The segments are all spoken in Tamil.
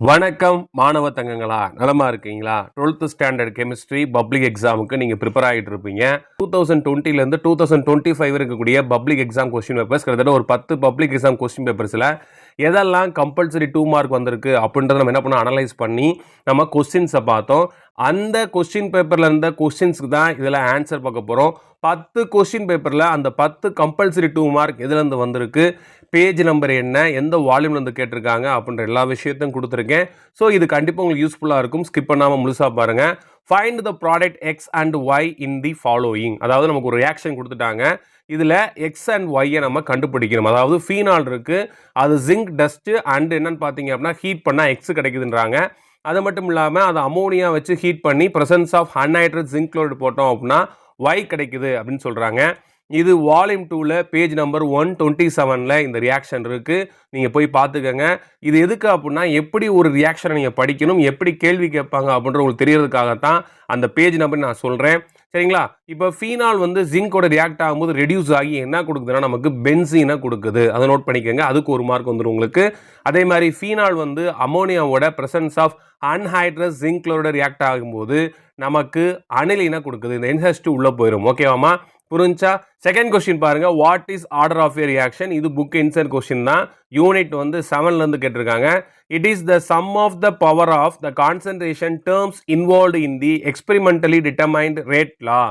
வணக்கம் மாணவ தங்கங்களா, நலமா இருக்கீங்களா? 12th ஸ்டாண்டர்ட் கெமிஸ்ட்ரி பப்ளிக் எக்ஸாமுக்கு நீங்க ப்ரிப்பேர் ஆகிட்டு இருப்பீங்க. 2020லேருந்து 2025 இருக்கக்கூடிய பப்ளிக் எக்ஸாம் கொஸ்டின் பேப்பர்ஸ் கிட்டத்தட்ட ஒரு 10 பப்ளிக் எக்ஸாம் கொஸ்டின் பேப்பர்ஸில் எதெல்லாம் கம்பல்சரி 2 மார்க் வந்திருக்கு அப்படின்றத நம்ம என்ன பண்ணோம், அனலைஸ் பண்ணி நம்ம கொஸ்டின்ஸை பார்த்தோம். அந்த கொஸ்டின் பேப்பரில் இருந்த கொஸ்டின்ஸ்க்கு தான் இதில் ஆன்சர் பார்க்க போகிறோம். 10 கொஸ்டின் பேப்பரில் அந்த 10 கம்பல்சரி 2 மார்க் எதுலேருந்து வந்திருக்கு, பேஜ் நம்பர் என்ன, எந்த வால்யூம்லேருந்து கேட்டிருக்காங்க அப்படின்ற எல்லா விஷயத்தையும் கொடுத்துருக்கேன். ஸோ இது கண்டிப்பாக உங்களுக்கு யூஸ்ஃபுல்லாக இருக்கும். ஸ்கிப் பண்ணாமல் முழுசாக பாருங்கள். Find the product X and Y in the following. அதாவது நமக்கு ஒரு ரியாக்ஷன் கொடுத்துட்டாங்க. இதில் எக்ஸ் அண்ட் ஒய்யை நம்ம கண்டுபிடிக்கணும். அதாவது ஃபீனால் இருக்குது, அது ஜிங்க் டஸ்ட்டு அண்ட் என்னன்னு பார்த்தீங்க அப்படின்னா ஹீட் பண்ணால் எக்ஸ் கிடைக்குதுன்றாங்க. அது மட்டும் இல்லாமல் அதை அமோனியா வச்சு ஹீட் பண்ணி presence of anhydrous zinc chloride போட்டோம் அப்படின்னா ஒய் கிடைக்குது அப்படின்னு சொல்கிறாங்க. இது வால்யூம் 2ல் பேஜ் நம்பர் 127ல் இந்த ரியாக்ஷன் இருக்குது. நீங்கள் போய் பார்த்துக்கங்க. இது எதுக்கு அப்படின்னா எப்படி ஒரு ரியாக்ஷனை நீங்கள் படிக்கணும், எப்படி கேள்வி கேட்பாங்க அப்படின்ற உங்களுக்கு தெரியறதுக்காகத்தான் அந்த பேஜ் நம்பர் நான் சொல்கிறேன். சரிங்களா? இப்போ ஃபீனால் ஜிங்கோட ரியாக்ட் ஆகும்போது ரெடியூஸ் ஆகி என்ன கொடுக்குதுன்னா நமக்கு பென்சீனை கொடுக்குது. அதை நோட் பண்ணிக்கோங்க. அதுக்கு ஒரு மார்க் வந்துடும் உங்களுக்கு. அதே மாதிரி ஃபீனால் அமோனியாவோட presence of anhydrous zinc chloride react ஆகும்போது நமக்கு அனிலினை கொடுக்குது. இந்த NH2 உள்ளே போயிடும். ஓகேவாமா? புரிஞ்சா? செகண்ட் கொஸ்டின் பாருங்க. What is order of a reaction? இது புக் இன்சர் கொஸ்டின் தான். யூனிட் 7லேருந்து கேட்டிருக்காங்க. It is the sum of the power of the concentration terms involved in the experimentally determined rate law.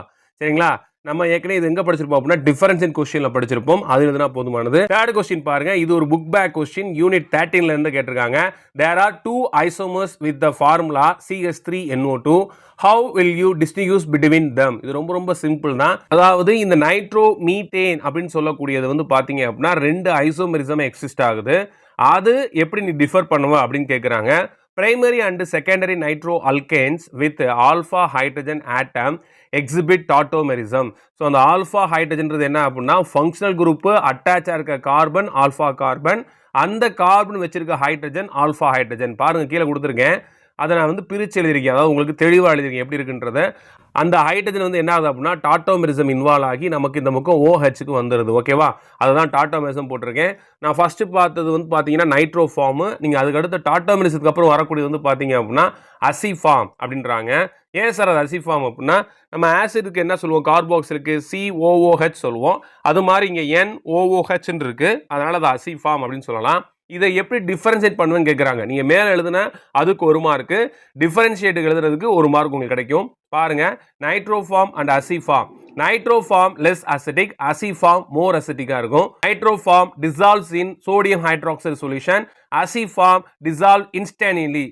சரிங்களா? நம்ம ஏற்கனவே இது எங்க படிச்சிருப்போம் அப்படின்னா டிஃபரன்ஷியல் கொஸ்டின்ல படிச்சிருப்போம். அது எழுதுனா போதுமானது. தேர்ட் கொஸ்டின் பாருங்க. இது ஒரு புக் பேக் கொஸ்டின். யூனிட் 13ல இருந்து கேட்டிருக்காங்க. There are two isomers with the formula CH3NO2. How will you distinguish between them? இது ரொம்ப ரொம்ப சிம்பிள் தான். அதாவது இந்த நைட்ரோ மீத்தேன் அப்படின்னு சொல்லக்கூடியது பாத்தீங்க அப்படின்னா 2 ஐசோமெரிசம் எக்ஸிஸ்ட் ஆகுது. அது எப்படி நீ டிஃபர் பண்ணுவ அப்படின்னு கேட்குறாங்க. Primary and secondary nitro alkanes with alpha hydrogen atom exhibit tautomerism. So அந்த ஆல்ஃபா ஹைட்ரஜன்றது என்ன அப்படின்னா ஃபங்க்ஷனல் குரூப்பு அட்டாச்சாக இருக்க கார்பன் ஆல்ஃபா கார்பன், அந்த கார்பன் வச்சிருக்க ஹைட்ரஜன் ஆல்ஃபா ஹைட்ரஜன். பாருங்க கீழே கொடுத்துருக்கேன். அதை நான் பிரித்து எழுதியிருக்கேன். அதாவது உங்களுக்கு தெளிவாக எழுதிருக்கேன் எப்படி இருக்குன்றத. அந்த ஹைட்ரஜன் என்ன ஆகுது அப்படின்னா டாட்டோமெரிசம் இன்வால்வ் ஆகி நமக்கு இந்த பக்கம் OHக்கு வந்துடுது. ஓகேவா? அதுதான் டாட்டோமெரிசம் போட்டிருக்கேன். நான் ஃபர்ஸ்ட் பார்த்தது பார்த்தீங்கன்னா நைட்ரோ ஃபார்மு. நீங்கள் அதுக்கடுத்து டாட்டோமெரிசத்துக்கு அப்புறம் வரக்கூடியது பார்த்தீங்க அப்படின்னா அசிஃபார்ம் அப்படின்றாங்க. ஏன் சார் அது அசிஃபார்ம் அப்படின்னா நம்ம ஆசிடுக்கு என்ன சொல்லுவோம், கார்பாக்சிலுக்கு COOH சொல்லுவோம். அது மாதிரி இங்கே NOOHன்னு இருக்கு. அதனால அது அசிஃபார்ம் அப்படின்னு சொல்லலாம். இதை எப்படி டிஃபரன்ஷியேட் பண்ணுவேன்னு கேட்குறாங்க. நீங்கள் மேலே எழுதுனா அதுக்கு ஒரு மார்க்கு, டிஃபரன்ஷியேட் எழுதுறதுக்கு ஒரு மார்க் உங்களுக்கு கிடைக்கும். பாருங்க, nitroform and aciform. Nitroform less acidic, aciform more அசிட்டிக்காக இருக்கும். Nitroform dissolves in sodium hydroxide solution, aciform dissolve instantly.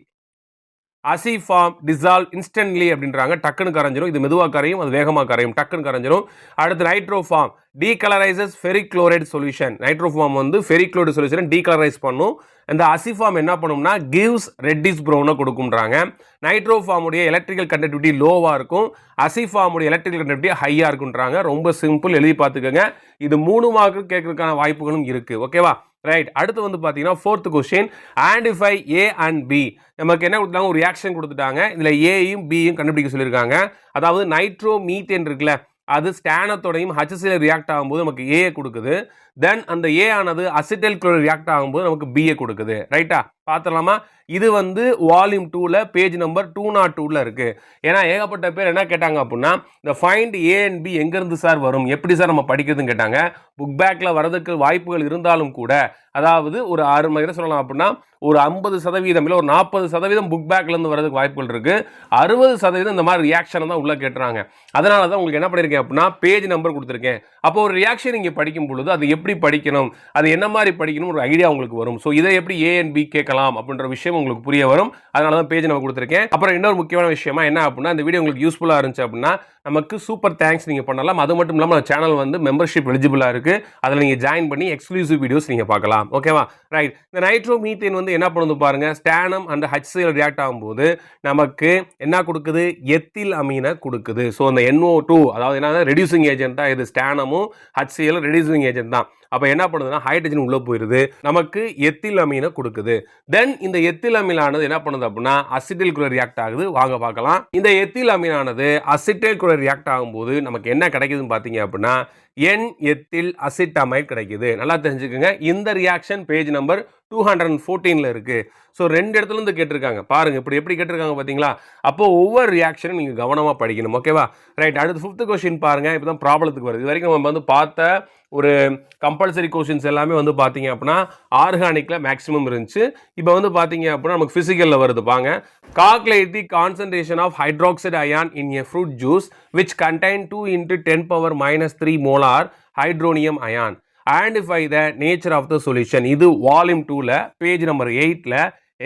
Aciform dissolve instantly அப்படின்றாங்க. டக்குன்னு கரைஞ்சிரும். இது மெதுவாக கரையும், அது வேகமாக கரையும். டக்குன்னு கரைஞ்சிரும். அடுத்து nitroform decolourises ferric chloride solution. Nitroform ferric chloride solution decolourise பண்ணும். இந்த அசிஃபார்ம் என்ன பண்ணும்னா கிவ்ஸ் ரெட்டிஷ் ப்ரௌனை கொடுக்கும்ன்றாங்க. நைட்ரோஃபார்முடைய எலக்ட்ரிக்கல் கண்டக்டிவிட்டி லோவாக இருக்கும், அசிஃபார்முடைய எலக்ட்ரிக்கல் கண்டக்டிவிட்டி ஹையாக இருக்குன்றாங்க. ரொம்ப சிம்பிள், எழுதி பார்த்துக்கோங்க. இது 3 மார்க்கு கேட்கறதுக்கான வாய்ப்புகளும் இருக்குது. ஓகேவா? ரைட். அடுத்து பார்த்தீங்கன்னா 4th question. Identify A and B. நமக்கு என்ன கொடுத்தாங்க, ஒரு ரியாக்ஷன் கொடுத்துட்டாங்க. இதில் ஏயும் பியும் கண்டுபிடிக்க சொல்லியிருக்காங்க. அதாவது நைட்ரோ மீத்தேன் இருக்குல்ல, அது ஸ்டானத்தோடையும் HCl ரியாக்ட் ஆகும்போது நமக்கு ஏ கொடுக்குது. தென் அந்த ஏ ஆனது அசிட்டைல் குளோரைடு ரியாக்ட் ஆகும்போது நமக்கு பிஏ கொடுக்குது. ரைட்டா? பார்த்துடலாமா? இது வால்யூம் 2ல பேஜ் நம்பர் 202ல இருக்கு. ஏன்னா ஏகப்பட்ட பேர் என்ன கேட்டாங்க அப்படின்னா இந்த ஃபைண்ட் A அண்ட் B எங்கேருந்து சார் வரும், எப்படி சார் நம்ம படிக்கிறதுன்னு கேட்டாங்க. புக் பேக்கில் வரதுக்கு வாய்ப்புகள் இருந்தாலும் கூட, அதாவது ஒரு 6 மணி சொல்லலாம் அப்படின்னா ஒரு 50% இல்லை ஒரு 40% புக் பேக்லேருந்து வரதுக்கு வாய்ப்புகள் இருக்கு. 60% இந்த மாதிரி ரியாக்ஷனை தான் உள்ள கேட்டுறாங்க. அதனால தான் உங்களுக்கு என்ன பண்ணியிருக்கேன் அப்படின்னா பேஜ் நம்பர் கொடுத்துருக்கேன். அப்போ ஒரு ரியாக்ஷன் நீங்கள் படிக்கும் பொழுது அது எப்படி படிக்கணும், அது என்ன மாதிரி படிக்கணும் ஒரு ஐடியா உங்களுக்கு வரும். ஸோ இதை எப்படி A அண்ட் B கேட்கலாம் அப்படின்ற விஷயம் உங்களுக்கு புரிய வரும். அதனால தான் பேஜ் நம்பர் கொடுத்துருக்கேன். அப்புறம் இன்னொரு முக்கியமான விஷயமா என்ன அப்படின்னா இந்த வீடியோ உங்களுக்கு யூஸ்ஃபுல்லாக இருந்துச்சு அப்படின்னா நமக்கு சூப்பர் தேங்க்ஸ் நீங்கள் பண்ணலாம். அது மட்டும் இல்லாமல் நம்ம சேனல் மெம்பர்ஷிப் எலிஜிபிளாக இருக்குது. அதில் நீங்கள் ஜாயின் பண்ணி எக்ஸ்க்ளூசிவ் வீடியோஸ் நீங்கள் பார்க்கலாம். ஓகேவா? ரைட். இந்த நைட்ரோ மீத்தேன் என்ன பண்ணுது பாருங்க, ஸ்டானம் அண்ட் HCl ரியாக்ட் ஆகும்போது நமக்கு என்ன கொடுக்குது, எத்தில் அமீனை கொடுக்குது. ஸோ அந்த NO2 அதாவது என்ன ரெடியூசிங் ஏஜென்ட் தான். இது ஸ்டானமும் HCl ரெடியூசிங் ஏஜென்ட் தான். அப்போ என்ன பண்ணுதுன்னா ஹைட்ரஜன் உள்ளே போயிடுது, நமக்கு எத்தில் அமீனை கொடுக்குது. தென் இந்த எத்தில் அமீனானது என்ன பண்ணுது அப்படின்னா அசிட்டைல் குளோரைடு ரியாக்ட் ஆகுது. வாங்க பார்க்கலாம். இந்த எத்தில் அமீனானது அசிட்டைல் குளோரைடு ரியாக்ட் ஆகும்போது நமக்கு என்ன கிடைக்குதுன்னு பார்த்தீங்க அப்படின்னா என் எத்தில் அசிட்டமைட் கிடைக்குது. நல்லா தெரிஞ்சுக்கோங்க. இந்த ரியாக்ஷன் பேஜ் நம்பர் 214ல இருக்கு. ஸோ 2 இடத்துல இருந்து கேட்டிருக்காங்க. பாருங்க இப்படி எப்படி கேட்டிருக்காங்க பார்த்தீங்களா? அப்போ ஒவ்வொரு ரியாக்ஷனும் நீங்கள் கவனமாக படிக்கணும். ஓகேவா? ரைட். அடுத்து 5th கொஸ்டின் பாருங்க. இப்போ தான் ப்ராப்ளத்துக்கு வருது. இது வரைக்கும் நம்ம வந்து பார்த்த ஒரு கம்பல்சரி கொஸ்டின்ஸ் எல்லாமே வந்து பார்த்தீங்க அப்படின்னா ஆர்கானிக்கில் மேக்ஸிமம் இருந்துச்சு. இப்போ வந்து பார்த்தீங்க அப்படின்னா நமக்கு ஃபிசிக்கலில் வருது. பாங்க. Calculate the concentration of hydroxide ion in a fruit juice which contain 2 × 10⁻³ molar hydronium ion. Identify the nature of the solution. இது வால்யூம் 2ல பேஜ் நம்பர் 8ல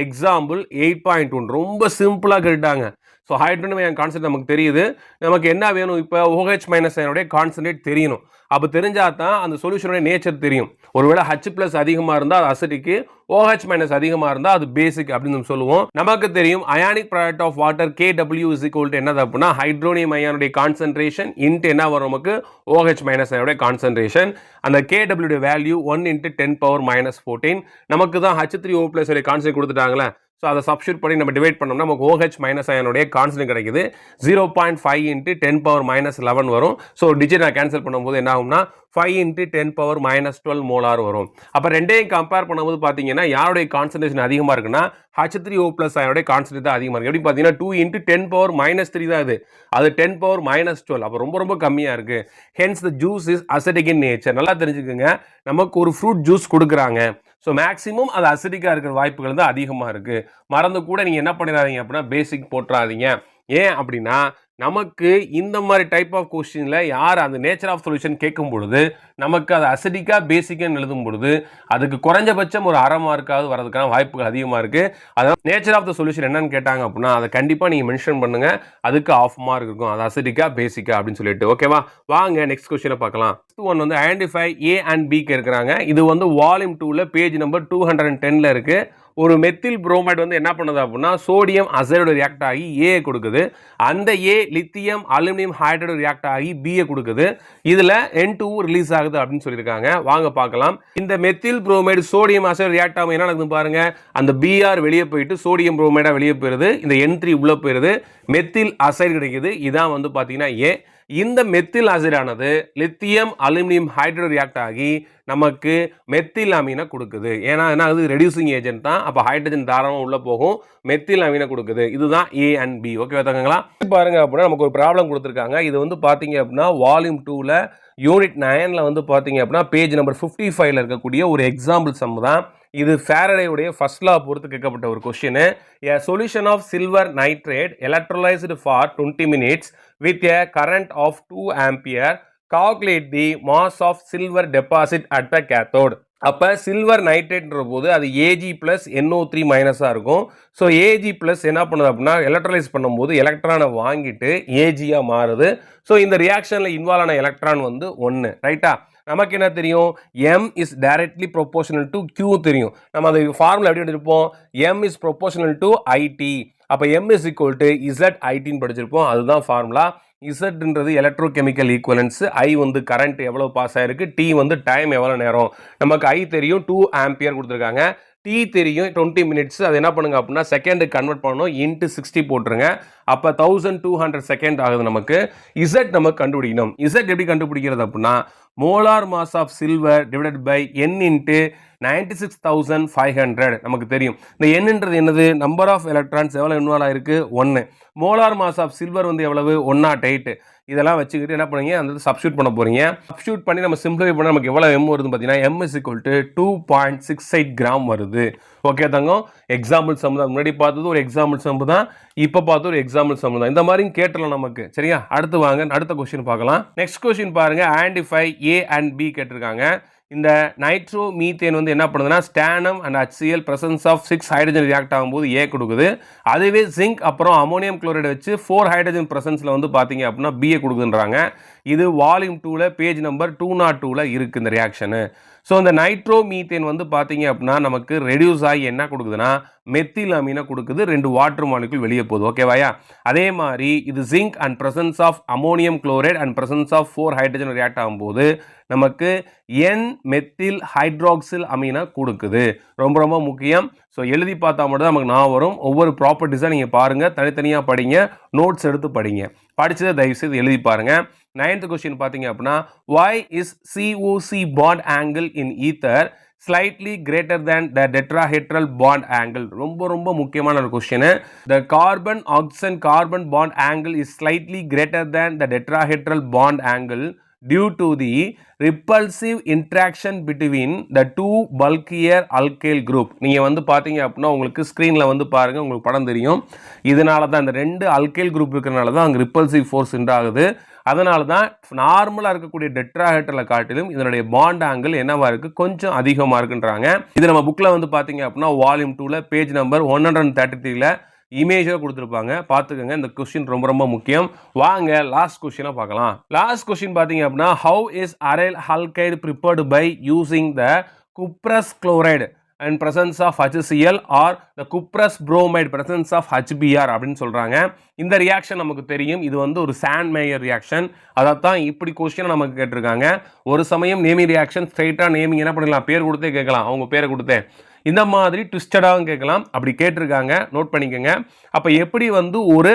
எக்ஸாம்பிள் 8.1. ரொம்ப சிம்பிளாக கேட்டாங்க. ஸோ ஹைட்ரோனியம் அயான் கான்சென்ட் நமக்கு தெரியுது. நமக்கு என்ன வேணும்? இப்போ OH- அயனுடைய கான்சன்ட்ரேட் தெரியணும். அப்போ தெரிஞ்சால் தான் அந்த சொல்யூஷனுடைய நேச்சர் தெரியும். ஒருவேளை H+ அதிகமாக இருந்தால் அது அசிட்டிக்கு, OH- அதிகமாக இருந்தால் அது பேசிக் அப்படின்னு நம்ம சொல்லுவோம். நமக்கு தெரியும் ionic product of water KW = என்னது அப்படின்னா ஹைட்ரோனியம் அயானுடைய கான்சன்ட்ரேஷன் இன்ட்டு என்ன வரும் நமக்கு OH- அயனுடைய கான்சன்ட்ரேஷன். அந்த KW வேல்யூ 1 × 10⁻14. நமக்கு தான் H3O+ கான்சன்ட்ரேட் கொடுத்துட்டாங்களே. ஸோ அதை சப்ஸ்டியூட் பண்ணி நம்ம டிவைட் பண்ணோம்னா நமக்கு OH- அயனுடைய கான்சன்ட்ரேட் கிடைக்குது. 0.5 × 10⁻11 வரும். ஸோ டிஜிட் நான் கேன்சல் பண்ணும்போது என்ன ஆகும்னா 5 × 10⁻12 மோலார் வரும். அப்போ ரெண்டையும் கம்பேர் பண்ணும்போது பார்த்தீங்கன்னா யாருடைய கான்சன்ட்ரேஷன் அதிகமாக இருக்குன்னா H3O+ அயனுடைய கான்சன்ட்ரேட் தான் அதிகமாக இருக்குது. எப்படி பார்த்தீங்கன்னா 2 × 10⁻³ தான் இது. அது 10⁻12. அப்போ ரொம்ப ரொம்ப கம்மியாக இருக்குது. Hence the juice is acetic in nature. நல்லா தெரிஞ்சுக்கோங்க. நமக்கு ஒரு ஃப்ரூட் ஜூஸ் கொடுக்குறாங்க. ஸோ மேக்ஸிமம் அது அசிட்டிக்காக இருக்கிற வாய்ப்புகள் தான் அதிகமாக இருக்குது. மறந்து கூட நீங்கள் என்ன பண்ணிடாதீங்க அப்படின்னா பேசிக் போட்டுறாதீங்க. ஏன் அப்படின்னா நமக்கு இந்த மாதிரி டைப் ஆஃப் கொஸ்டினில் யார் அந்த நேச்சர் ஆஃப் சொல்யூஷன் கேட்கும் பொழுது நமக்கு அது அசிட்டிக்காக பேசிக்கான்னு எழுதும் பொழுது அதுக்கு குறைஞ்சபட்சம் ஒரு 1/2 மார்க்காவது வரதுக்கான வாய்ப்புகள் அதிகமாக இருக்குது. அதனால் நேச்சர் ஆஃப் த சொல்யூஷன் என்னன்னு கேட்டாங்க அப்படின்னா அதை கண்டிப்பாக நீங்கள் மென்ஷன் பண்ணுங்கள். அதுக்கு 1/2 மார்க் இருக்கும். அது அசிட்டிக்காக பேசிக்கா அப்படின்னு சொல்லிட்டு. ஓகேவா? வாங்க நெக்ஸ்ட் கொஸ்டினை பார்க்கலாம். ஒன் வந்து ஐடென்டிஃபை A and B இருக்கிறாங்க. இது வந்து வால்யூம் 2ல பேஜ் நம்பர் 210ல இருக்கு. ஒரு மெத்தில் புரோமைடு வந்து என்ன பண்ணுது அப்படின்னா சோடியம் அசைடு ரியாக்ட் ஆகி ஏ கொடுக்குது. அந்த ஏ லித்தியம் அலுமினியம் ஹைட்ரைடு ரியாக்ட் ஆகி பிஏ கொடுக்குது. இதுல N2 ரிலீஸ் ஆகுது அப்படின்னு சொல்லியிருக்காங்க. வாங்க பார்க்கலாம். இந்த methyl bromide sodium aside react ஆகும் என்ன நடக்குது பாருங்க. அந்த Br வெளியே போயிட்டு சோடியம் புரோமைடா வெளியே போயிருது. இந்த N3 உள்ள போயிருது. மெத்தில் அசைடு கிடைக்குது. இதான் வந்து பாத்தீங்கன்னா ஏ. இந்த மெத்தில் அசைடானது லித்தியம் அலுமினியம் ஹைட்ரைடு ரியாக்ட் ஆகி நமக்கு மெத்தில் அமீனை கொடுக்குது. ஏன்னா என்ன அது ரெடியூசிங் ஏஜென்ட் தான். அப்போ ஹைட்ரஜன் தாராளமாக உள்ள போகும். மெத்தில் அமீனை கொடுக்குது. இதுதான் A and B. ஓகே தாங்களா? பாருங்க அப்படின்னா நமக்கு ஒரு ப்ராப்ளம் கொடுத்துருக்காங்க. இது வந்து பார்த்தீங்க அப்படின்னா வால்யூம் 2ல யூனிட் 9ல வந்து பார்த்தீங்க அப்படின்னா பேஜ் நம்பர் 55ல இருக்கக்கூடிய ஒரு எக்ஸாம்பிள் சம் தான். இது ஃபாரடேயுடைய ஃபர்ஸ்ட் லா பொறுத்து கேட்கப்பட்ட ஒரு question. A solution of silver nitrate electrolyzed for 20 minutes with a current of 2 ampere. Calculate the mass of silver deposit at the cathode. அப்போ சில்வர் நைட்ரேட்ன்ற போது அது Ag + NO3 மைனஸாக இருக்கும். ஸோ Ag + என்ன பண்ணுது அப்படின்னா எலக்ட்ரலைஸ் பண்ணும்போது எலக்ட்ரானை வாங்கிட்டு Agயாக மாறுது. ஸோ இந்த ரியாக்ஷனில் இன்வால்வ் ஆன எலக்ட்ரான் வந்து 1. ரைட்டா? நமக்கு என்ன தெரியும்? M is directly proportional to Q தெரியும். நம்ம அந்த ஃபார்முலா எப்படி எடுத்திருப்போம்? M is proportional to IT. அப்போ M is equal to ZIT படிச்சிருப்போம். அதுதான் ஃபார்முலா. இசட்ன்றது எலக்ட்ரோகெமிக்கல் ஈக்குவலன்ஸ். ஐ வந்து கரண்ட் எவ்வளோ பாஸ் ஆயிருக்கு, டி வந்து டைம் எவ்வளோ நேரம். நமக்கு ஐ தெரியும் 2 ஆம்பியர் கொடுத்துருக்காங்க. டி தெரியும் 20 மினிட்ஸ். அது என்ன பண்ணுங்க அப்படின்னா செகண்டுக்கு கன்வெர்ட் பண்ணணும். இன்ட்டு 60 போட்டுருங்க. அப்போ 1200 செகண்ட் ஆகுது நமக்கு. இசட் நமக்கு கண்டுபிடிக்கணும். இசட் எப்படி கண்டுபிடிக்கிறது அப்படின்னா molar mass of silver divided by N into 96,500 நமக்கு தெரியும். இந்த Nன்றது என்னது? நம்பர் ஆஃப் எலக்ட்ரான்ஸ் எவ்வளோ இன்வால்வ் ஆயிருக்கு? 1. மோலார் மாஸ் ஆஃப் சில்வர் வந்து எவ்வளவு? 108. இதெல்லாம் வச்சுக்கிட்டு என்ன பண்ணுங்க அந்த சப்ஸ்டியூட் பண்ண போறீங்க. சப்ஸ்டியூட் பண்ணி நம்ம சிம்பிளிஃபை பண்ண நமக்கு எவ்வளவு M வருதுன்னு பார்த்தீங்கன்னா M is equal to 2.68 gram வருது. ஓகே தங்கம். எக்ஸாம்பிள் சம் தான். முன்னாடி பார்த்தது ஒரு எக்ஸாம்பிள் சம் தான். இப்போ பார்த்து ஒரு எக்ஸாம்பிள் சம் தான். இந்த மாதிரி கேட்டலாம் நமக்கு. சரியா? அடுத்து வாங்க அடுத்த கொஸ்டின் பார்க்கலாம். நெக்ஸ்ட் கொஸ்டின் பாருங்க. ஐடென்டிஃபை A and B கேட்டிருக்காங்க. இந்த நைட்ரோ மீத்தேன் வந்து என்ன பண்ணுதுன்னா stannum and HCl presence of 6 hydrogen react ஆகும்போது ஏ கொடுக்குது. அதுவே ஜிங்க் அப்புறம் அமோனியம் குளோரைடு வச்சு 4 ஹைட்ரஜன் பிரசன்ஸில் வந்து பார்த்தீங்க அப்படின்னா பிஏ கொடுக்குன்றாங்க. இது வால்யூம் 2ல பேஜ் நம்பர் 202ல இருக்குது இந்த ரியாக்ஷனு. ஸோ இந்த நைட்ரோ மீத்தேன் வந்து பார்த்தீங்க அப்படின்னா நமக்கு ரெடியூஸ் ஆகி என்ன கொடுக்குதுன்னா மெத்தில் அமீனை கொடுக்குது. 2 வாட்டர் மாலிகுல் வெளியே போகுது. ஓகேவாயா? அதே மாதிரி இது zinc and presence of ammonium chloride and presence of 4 hydrogen react ஆகும்போது நமக்கு N மெத்தில் ஹைட்ராக்சில் அமீனை கொடுக்குது. ரொம்ப ரொம்ப முக்கியம். ஸோ எழுதி பார்த்தா மட்டும் தான் நமக்கு நான் வரும். ஒவ்வொரு ப்ராப்பர்ட்டிஸாக நீங்கள் பாருங்கள். தனித்தனியாக படிங்க. நோட்ஸ் எடுத்து படிங்க. படித்ததை தயவுசெய்து எழுதி பாருங்கள். 9th கொஸ்டின் பார்த்தீங்க அப்படின்னா why is COC bond angle in ether slightly greater than the tetrahedral bond angle? ரொம்ப ரொம்ப முக்கியமான ஒரு question. The carbon oxygen carbon bond angle is slightly greater than the tetrahedral bond angle due to the repulsive interaction between the two bulkier alkyl group. நீங்க வந்து பாத்தீங்க அப்படின்னா உங்களுக்கு ஸ்கிரீன்ல வந்து பாருங்க, உங்களுக்கு படம் தெரியும். இதனால தான் இந்த ரெண்டு அல்கைல் குரூப் இருக்கிறனால தான் அங்க ரிப்பல்சிவ் ஃபோர்ஸ் உண்டாகுது. அதனால தான் நார்மலா இருக்கக்கூடிய டெட்ராஹெட்ரலை காட்டிலும் இதனுடைய பாண்ட் ஆங்கிள் என்னவா இருக்கு, கொஞ்சம் அதிகமா இருக்குன்றாங்க. இது நம்ம புக்ல வந்து பாத்தீங்க அப்படின்னா வால்யூம் 2ல பேஜ் நம்பர் 133ல இமேஜாக கொடுத்துருப்பாங்க, பார்த்துக்கோங்க. இந்த கொஸ்டின் ரொம்ப ரொம்ப முக்கியம். வாங்க லாஸ்ட் கொஸ்டினை பார்க்கலாம். லாஸ்ட் கொஸ்டின் பார்த்தீங்க அப்படின்னா how is aryl halide prepared by using the cuprous chloride and presence of HCl or the cuprous bromide presence of HBr அப்படின்னு சொல்றாங்க. இந்த ரியாக்ஷன் நமக்கு தெரியும், இது வந்து ஒரு சாண்ட் மேயர் ரியாக்ஷன். அதான் இப்படி கொஸ்டின் நமக்கு கேட்டிருக்காங்க. ஒரு சமயம் நேமிங் ரியாக்ஷன் ஸ்ட்ரைட்டா நேமிங் என்ன பண்ணலாம், பேர் கொடுத்தே கேட்கலாம், அவங்க பேரை கொடுத்தே. இந்த மாதிரி ட்விஸ்டடாகவும் கேட்கலாம், அப்படி கேட்டிருக்காங்க, நோட் பண்ணிக்கோங்க. அப்போ எப்படி வந்து ஒரு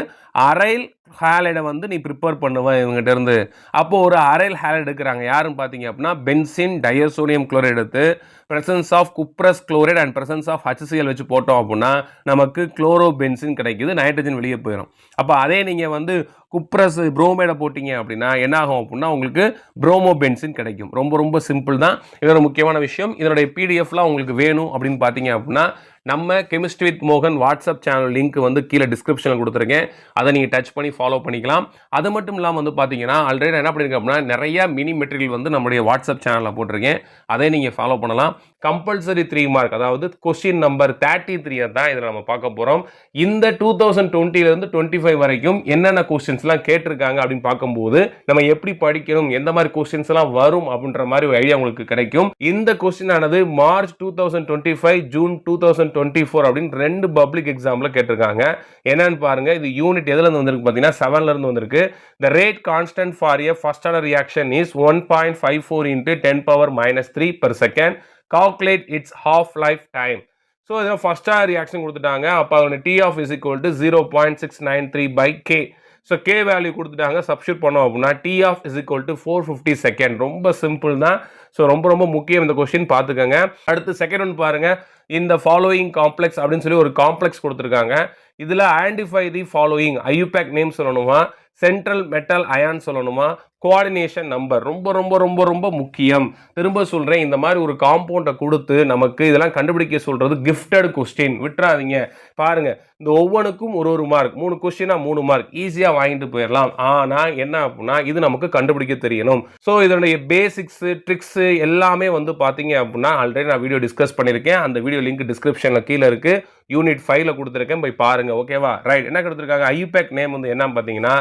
அரைல் ஹாலைடை வந்து நீ ப்ரிப்பேர் பண்ணுவேன் இவங்ககிட்ட இருந்து. அப்போது ஒரு அரைல் ஹாலைட் எடுக்கிறாங்க, யாருன்னு பார்த்தீங்க அப்படின்னா பென்சின் டயசோனியம் குளோரைடு எடுத்து presence of cuprous chloride and presence of HCl வச்சு போட்டோம் அப்படின்னா நமக்கு குளோரோ பென்சின் கிடைக்குது, நைட்ரஜன் வெளியே போயிடும். அப்போ அதே நீங்கள் வந்து குப்ரஸ் புரோமைடை போட்டிங்க அப்படின்னா என்ன ஆகும் அப்படின்னா உங்களுக்கு புரோமோ பென்சின் கிடைக்கும். ரொம்ப ரொம்ப சிம்பிள் தான். இது ஒரு முக்கியமான விஷயம். இதனுடைய பிடிஎஃப்லாம் உங்களுக்கு வேணும் அப்படின்னு பார்த்தீங்க அப்படின்னா நம்ம கெமிஸ்ட்ரி வித் மோகன் வாட்ஸ்அப் சேனல் லிங்க் வந்து கீழே டிஸ்கிரிப்ஷனில் கொடுத்துருக்கேன், அதை நீங்கள் டச் பண்ணி ஃபாலோ பண்ணிக்கலாம். அது மட்டும் இல்லாமல் வந்து பார்த்தீங்கன்னா ஆல்ரெடி என்ன பண்ணியிருக்கேன் அப்படின்னா நிறைய மினி மெட்டீரியல் வந்து நம்மளுடைய வாட்ஸ்அப் சேனலில் போட்டிருக்கேன், அதை நீங்கள் ஃபாலோ பண்ணலாம். கம்பல்சரி 3 மார்க், அதாவது கொஸ்டின் நம்பர் 33 தான் இதில் நம்ம பார்க்க போகிறோம். இந்த 2020லேருந்து 25 வரைக்கும் என்னென்ன கொஸ்டின்ஸ்லாம் கேட்டிருக்காங்க அப்படின்னு பார்க்கும்போது நம்ம எப்படி படிக்கணும், எந்த மாதிரி கொஸ்டின்ஸ் எல்லாம் வரும் அப்படின்ற மாதிரி ஒரு ஐடியா உங்களுக்கு கிடைக்கும். இந்த கொஸ்டின் ஆனது மார்ச் 2025 ஜூன் 2024 அப்படின்னு 2 பப்ளிக் எக்ஸாம்ல கேட்டிருக்காங்க. என்னன்னு பாருங்க, இது யூனிட் எதுல இருந்து வந்திருக்கு பார்த்தீங்கன்னா 7ல இருந்து வந்திருக்கு. The rate constant for a first order reaction is 1.54 into 10 power minus 3 per second. Calculate its half life time. So இதில் ஃபர்ஸ்ட் ஆர் ரியாக்ஷன் கொடுத்துட்டாங்க. அப்போ அவங்க T of is equal to 0.693 by K. So K value கொடுத்துட்டாங்க, சப்ஸ்டியூட் பண்ணோம் அப்படின்னா T of is equal to 450 second. ரொம்ப சிம்பிள் தான். ஸோ ரொம்ப ரொம்ப முக்கியம் இந்த கொஸ்டின், பார்த்துக்கோங்க. அடுத்து செகண்ட் ஒன் பாருங்க, இந்த ஃபாலோயிங் காம்ப்ளெக்ஸ் அப்படின்னு சொல்லி ஒரு காம்ப்ளெக்ஸ் கொடுத்துருக்காங்க. இதில் identify the following, IUPAC name சொல்லணுமா, சென்ட்ரல் மெட்டல் அயான் சொல்லணுமா, கோஆர்டினேஷன் நம்பர், ரொம்ப ரொம்ப ரொம்ப ரொம்ப முக்கியம். திரும்ப சொல்கிறேன், இந்த மாதிரி ஒரு காம்பவுண்டை கொடுத்து நமக்கு இதெல்லாம் கண்டுபிடிக்க சொல்கிறது கிஃப்டட் கொஸ்டின், விட்டுறாதீங்க. பாருங்கள், இந்த ஒவ்வொன்றுக்கும் ஒரு மார்க், 3 கொஸ்டினா 3 மார்க், ஈஸியாக வாங்கிட்டு போயிடலாம். ஆனால் என்ன அப்படின்னா இது நமக்கு கண்டுபிடிக்க தெரியணும். ஸோ இதனுடைய பேசிக்ஸு ட்ரிக்ஸு எல்லாமே வந்து பார்த்தீங்க அப்படின்னா ஆல்ரெடி நான் வீடியோ டிஸ்கஸ் பண்ணியிருக்கேன். அந்த வீடியோ லிங்க் டிஸ்கிரிப்ஷனில் கீழே இருக்குது, யூனிட் 5ல கொடுத்துருக்கேன், போய் பாருங்கள். ஓகேவா, ரைட். என்ன கொடுத்துருக்காங்க, ஐயூபேக் நேம் வந்து என்ன பார்த்தீங்கன்னா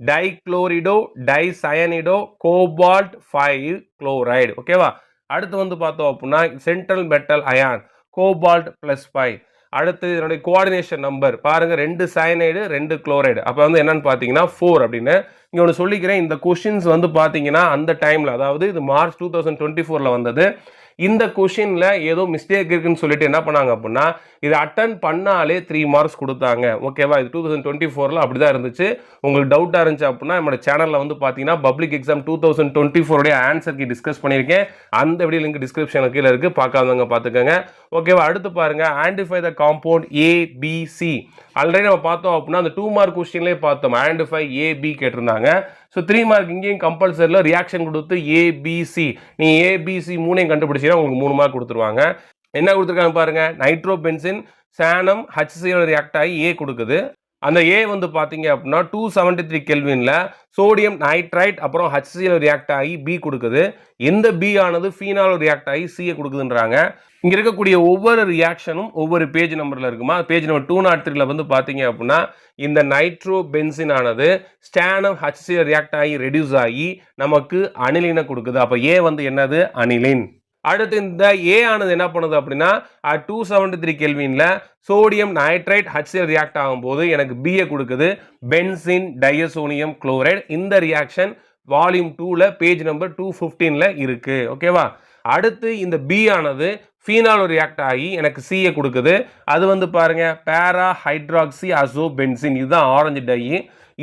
டைக்ளோரிடோ டைசயனிடோ கோபால்ட் 5 குளோரைடு. ஓகேவா, அடுத்து வந்து பார்த்தோம் அப்படின்னா சென்ட்ரல் மெட்டல் அயான் கோபால்ட் +5. அடுத்து இதனுடைய கோஆர்டினேஷன் நம்பர் பாருங்க, 2 சயனைடு 2 குளோரைடு. அப்போ வந்து என்னன்னு பார்த்தீங்கன்னா 4 அப்படின்னு. இங்கே ஒன்று சொல்லிக்கிறேன், இந்த கொஷின்ஸ் வந்து பார்த்தீங்கன்னா அந்த டைமில், அதாவது இது மார்ச் 2024ல் வந்தது. இந்த கொஷினில் ஏதோ மிஸ்டேக் இருக்குன்னு சொல்லிட்டு என்ன பண்ணாங்க அப்படின்னா இதை அட்டன் பண்ணாலே 3 மார்க்ஸ் கொடுத்தாங்க. ஓகேவா, இது 2024ல் அப்படி தான் இருந்துச்சு. உங்களுக்கு டவுட்டாக இருந்துச்சு அப்படின்னா நம்மளோட சேனலில் வந்து பார்த்தீங்கன்னா பப்ளிக் எக்ஸாம் 2024 ஆன்சருக்கு டிஸ்கஸ் பண்ணியிருக்கேன். அந்த வீடியோ லிங்க் டிஸ்கிரிப்ஷனுக்கு கீழே இருக்குது, பார்க்காதவங்க பார்த்துக்கோங்க. ஓகேவா, அடுத்து பாருங்க, identify the compound ABC. Already நம்ம பார்த்தோம் அப்படின்னா அந்த 2 மார்க் கொஸ்டின்லேயே பார்த்தோம், ஐடென்டிஃபை AB கேட்டிருந்தாங்க. ஸோ 3 மார்க் இங்கேயும் கம்பல்சரியில் ரியாக்ஷன் கொடுத்து ABC, நீ ABC 3 கண்டுபிடிச்சீங்கன்னா உங்களுக்கு 3 மார்க் கொடுத்துருவாங்க. என்ன கொடுத்துருக்காங்க பாருங்க, நைட்ரோ பென்சின் சானம் HCl ரியாக்ட் ஆகி A கொடுக்குது. அந்த A வந்து பார்த்தீங்க அப்படின்னா 273 கெல்வின்ல சோடியம் நைட்ரைட் அப்புறம் HCl ரியாக்ட் ஆகி B கொடுக்குது. இந்த B ஆனது ஃபீனால் ரியாக்ட் ஆகி C கொடுக்குதுன்றாங்க. இங்கே இருக்கக்கூடிய ஒவ்வொரு ரியாக்ஷனும் ஒவ்வொரு பேஜ் நம்பரில் இருக்குமா. பேஜ் நம்பர் 203ல வந்து பார்த்தீங்க அப்படின்னா இந்த நைட்ரோ பென்சின் ஆனது ஸ்டானம் HCl ரியாக்ட் ஆகி ரெடியூஸ் ஆகி நமக்கு அனிலினை கொடுக்குது. அப்போ A வந்து என்னது, அனிலின். அடுத்து இந்த A ஆனது என்ன பண்ணுது அப்படின்னா 273 கெல்வின்ல சோடியம் நைட்ரைட் HCl ரியாக்ட் ஆகும்போது எனக்கு B கொடுக்குது, பென்சின் டயசோனியம் குளோரைடு. இந்த ரியாக்ஷன் வால்யூம் 2ல பேஜ் நம்பர் 215ல இருக்கு. ஓகேவா, அடுத்து இந்த B ஆனது ஃபீனால் ரியாக்ட் ஆகி எனக்கு சியை கொடுக்குது. அது வந்து பாருங்க பேரா ஹைட்ராக்சி அசோபென்சின், இதுதான் ஆரஞ்சு டை.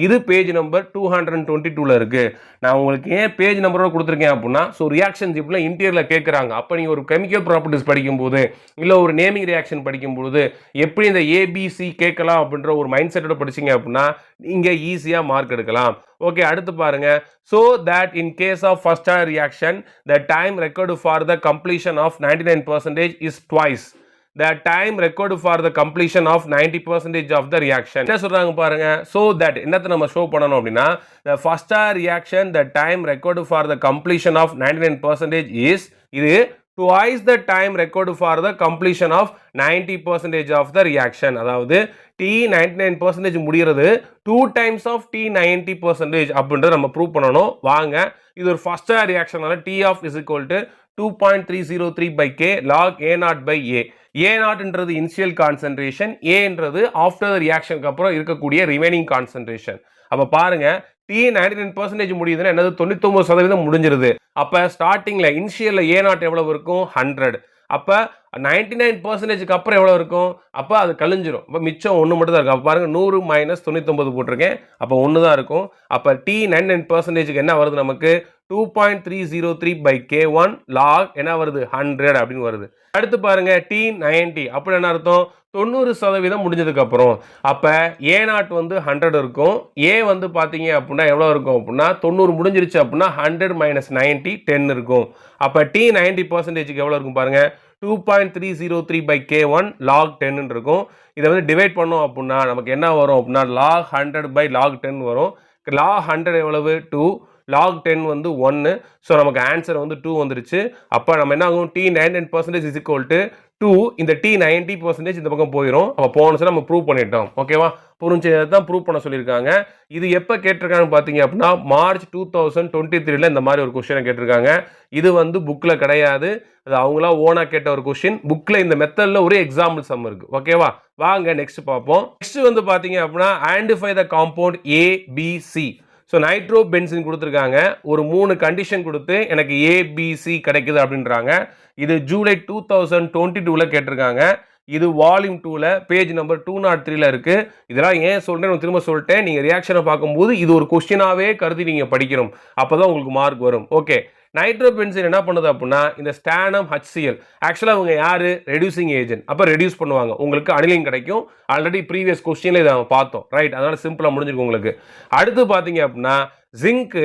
இது பேஜ் நம்பர் 222ல இருக்கு. நான் உங்களுக்கு ஏன் பேஜ் நம்பரோட கொடுத்துருக்கேன் அப்படின்னா, ஸோ ரியாக்ஷன்ஷிப்ல இன்டீரியரில் கேட்குறாங்க. அப்போ நீங்கள் ஒரு கெமிக்கல் ப்ராப்பர்ட்டிஸ் படிக்கும்போது இல்லை ஒரு நேமிங் ரியாக்ஷன் படிக்கும்போது எப்படி இந்த ஏபிசி கேட்கலாம் அப்படின்ற ஒரு மைண்ட் செட்டோட படிச்சிங்க அப்படின்னா நீங்கள் ஈஸியாக மார்க் எடுக்கலாம். ஓகே, அடுத்து பாருங்க. So that in case of first order reaction the time record for the completion of 99% is twice the time recorded for the completion of 90% of the reaction. என்ன சொல்றாங்க பாருங்க. so that என்னத்தை நம்ம ஷோ பண்ணணும் அப்படின்னா, the first reaction the time recorded for the completion of 99% is இது twice the time recorded for the completion of 90% of the reaction. அதாவது t 99% முடிகிறது 2 times of t 90% அப்படின்றத நம்ம ப்ரூவ் பண்ணணும். வாங்க, இது ஒரு first ரியாக்ஷனால t of is equal to 2.303 by k log a0 by a. A0ன்றது இனிஷியல் கான்சன்ட்ரேஷன், ஏன்றது ஆஃப்டர் த ரியாக்ஷனுக்கு அப்புறம் இருக்கக்கூடிய ரிமைனிங் கான்சன்ட்ரேஷன். அப்போ பாருங்க, டி 99% முடியுதுன்னா என்னது 99% முடிஞ்சிருது. அப்போ ஸ்டார்டிங்ல இனிஷியல்ல A0 எவ்வளவு இருக்கும் 100. அப்போ 99%க்கு அப்புறம் எவ்வளோ இருக்கும், அப்போ அது கழிஞ்சிரும். அப்போ மிச்சம் ஒன்று மட்டும் தான் இருக்கும். அப்போ பாருங்க 100 - 99 போட்டிருக்கேன், அப்போ ஒன்று தான் இருக்கும். அப்போ டி 99%க்கு என்ன வருது நமக்கு 2.303 by k1 log என்ன வருது 100 அப்படின்னு வருது. அடுத்து பாருங்க T90 அப்படி என்ன அர்த்தம் 90% முடிஞ்சதுக்கு அப்புறம். அப்ப A0 வந்து 100 இருக்கும், A வந்து பாத்தீங்க அப்படின்னா எவ்வளவு இருக்கும் அப்படின்னா 90 முடிஞ்சிருச்சு அப்படின்னா 100 - 90 10 இருக்கும். அப்ப T90%க்கு எவ்வளவு இருக்கும் பாருங்க 2.303 by k1 log 10 இருக்கும். இதை வந்து டிவைட் பண்ணோம் அப்படின்னா நமக்கு என்ன வரும் அப்படின்னா log 100 by log 10 வரும். log 100 எவ்வளவு 2, log 10 வந்து 1. ஸோ நமக்கு ஆன்சர் வந்து 2 வந்துருச்சு. அப்போ நம்ம என்ன ஆகும் T99% இஸ் ஈக்குவல் டு 2, இந்த T90% இந்த பக்கம் போயிடும். அப்போ போனஸை நம்ம ப்ரூவ் பண்ணிட்டோம். ஓகேவா, புரிஞ்சது தான் ப்ரூவ் பண்ண சொல்லியிருக்காங்க. இது எப்போ கேட்டிருக்காங்கன்னு பார்த்தீங்க அப்படின்னா மார்ச் 2023ல இந்த மாதிரி ஒரு கொஸ்டினை கேட்டிருக்காங்க. இது வந்து புக்கில் கிடையாது, அது அவங்களா ஓனாக கேட்ட ஒரு கொஸ்டின். புக்கில் இந்த மெத்தடில் ஒரு எக்ஸாம்பிள் சம் இருக்கு. ஓகேவா, வாங்க நெக்ஸ்ட் பார்ப்போம். நெக்ஸ்ட் வந்து பார்த்தீங்க அப்படின்னா identify the compound ABC. So nitro benzene கொடுத்துருக்காங்க, ஒரு 3 கண்டிஷன் கொடுத்து எனக்கு ஏபிசி கிடைக்குது அப்படின்றாங்க. இது ஜூலை 2022ல கேட்டிருக்காங்க. இது வால்யூம் 2ல பேஜ் நம்பர் 203ல இருக்கு. இதெல்லாம் ஏன் சொல்றேன் திரும்ப சொல்லிட்டேன், நீங்க ரியாக்ஷனை பார்க்கும்போது இது ஒரு கொஸ்டினாவே கருதி நீங்க படிக்கணும், அப்பதான் உங்களுக்கு மார்க் வரும். ஓகே, நைட்ரோபென்சின் என்ன பண்ணுது அப்படின்னா இந்த ஸ்டானம் HCl ஆக்சுவலாக அவங்க யாரு ரெடியூசிங் ஏஜென்ட். அப்போ ரெடியூஸ் பண்ணுவாங்க, உங்களுக்கு அனிலின் கிடைக்கும். ஆல்ரெடி ப்ரீவியஸ் கொஸ்டின்ல இதை பார்த்தோம், ரைட்? அதனால சிம்பிளா முடிஞ்சிருக்கும் உங்களுக்கு. அடுத்து பார்த்தீங்க அப்படின்னா zinc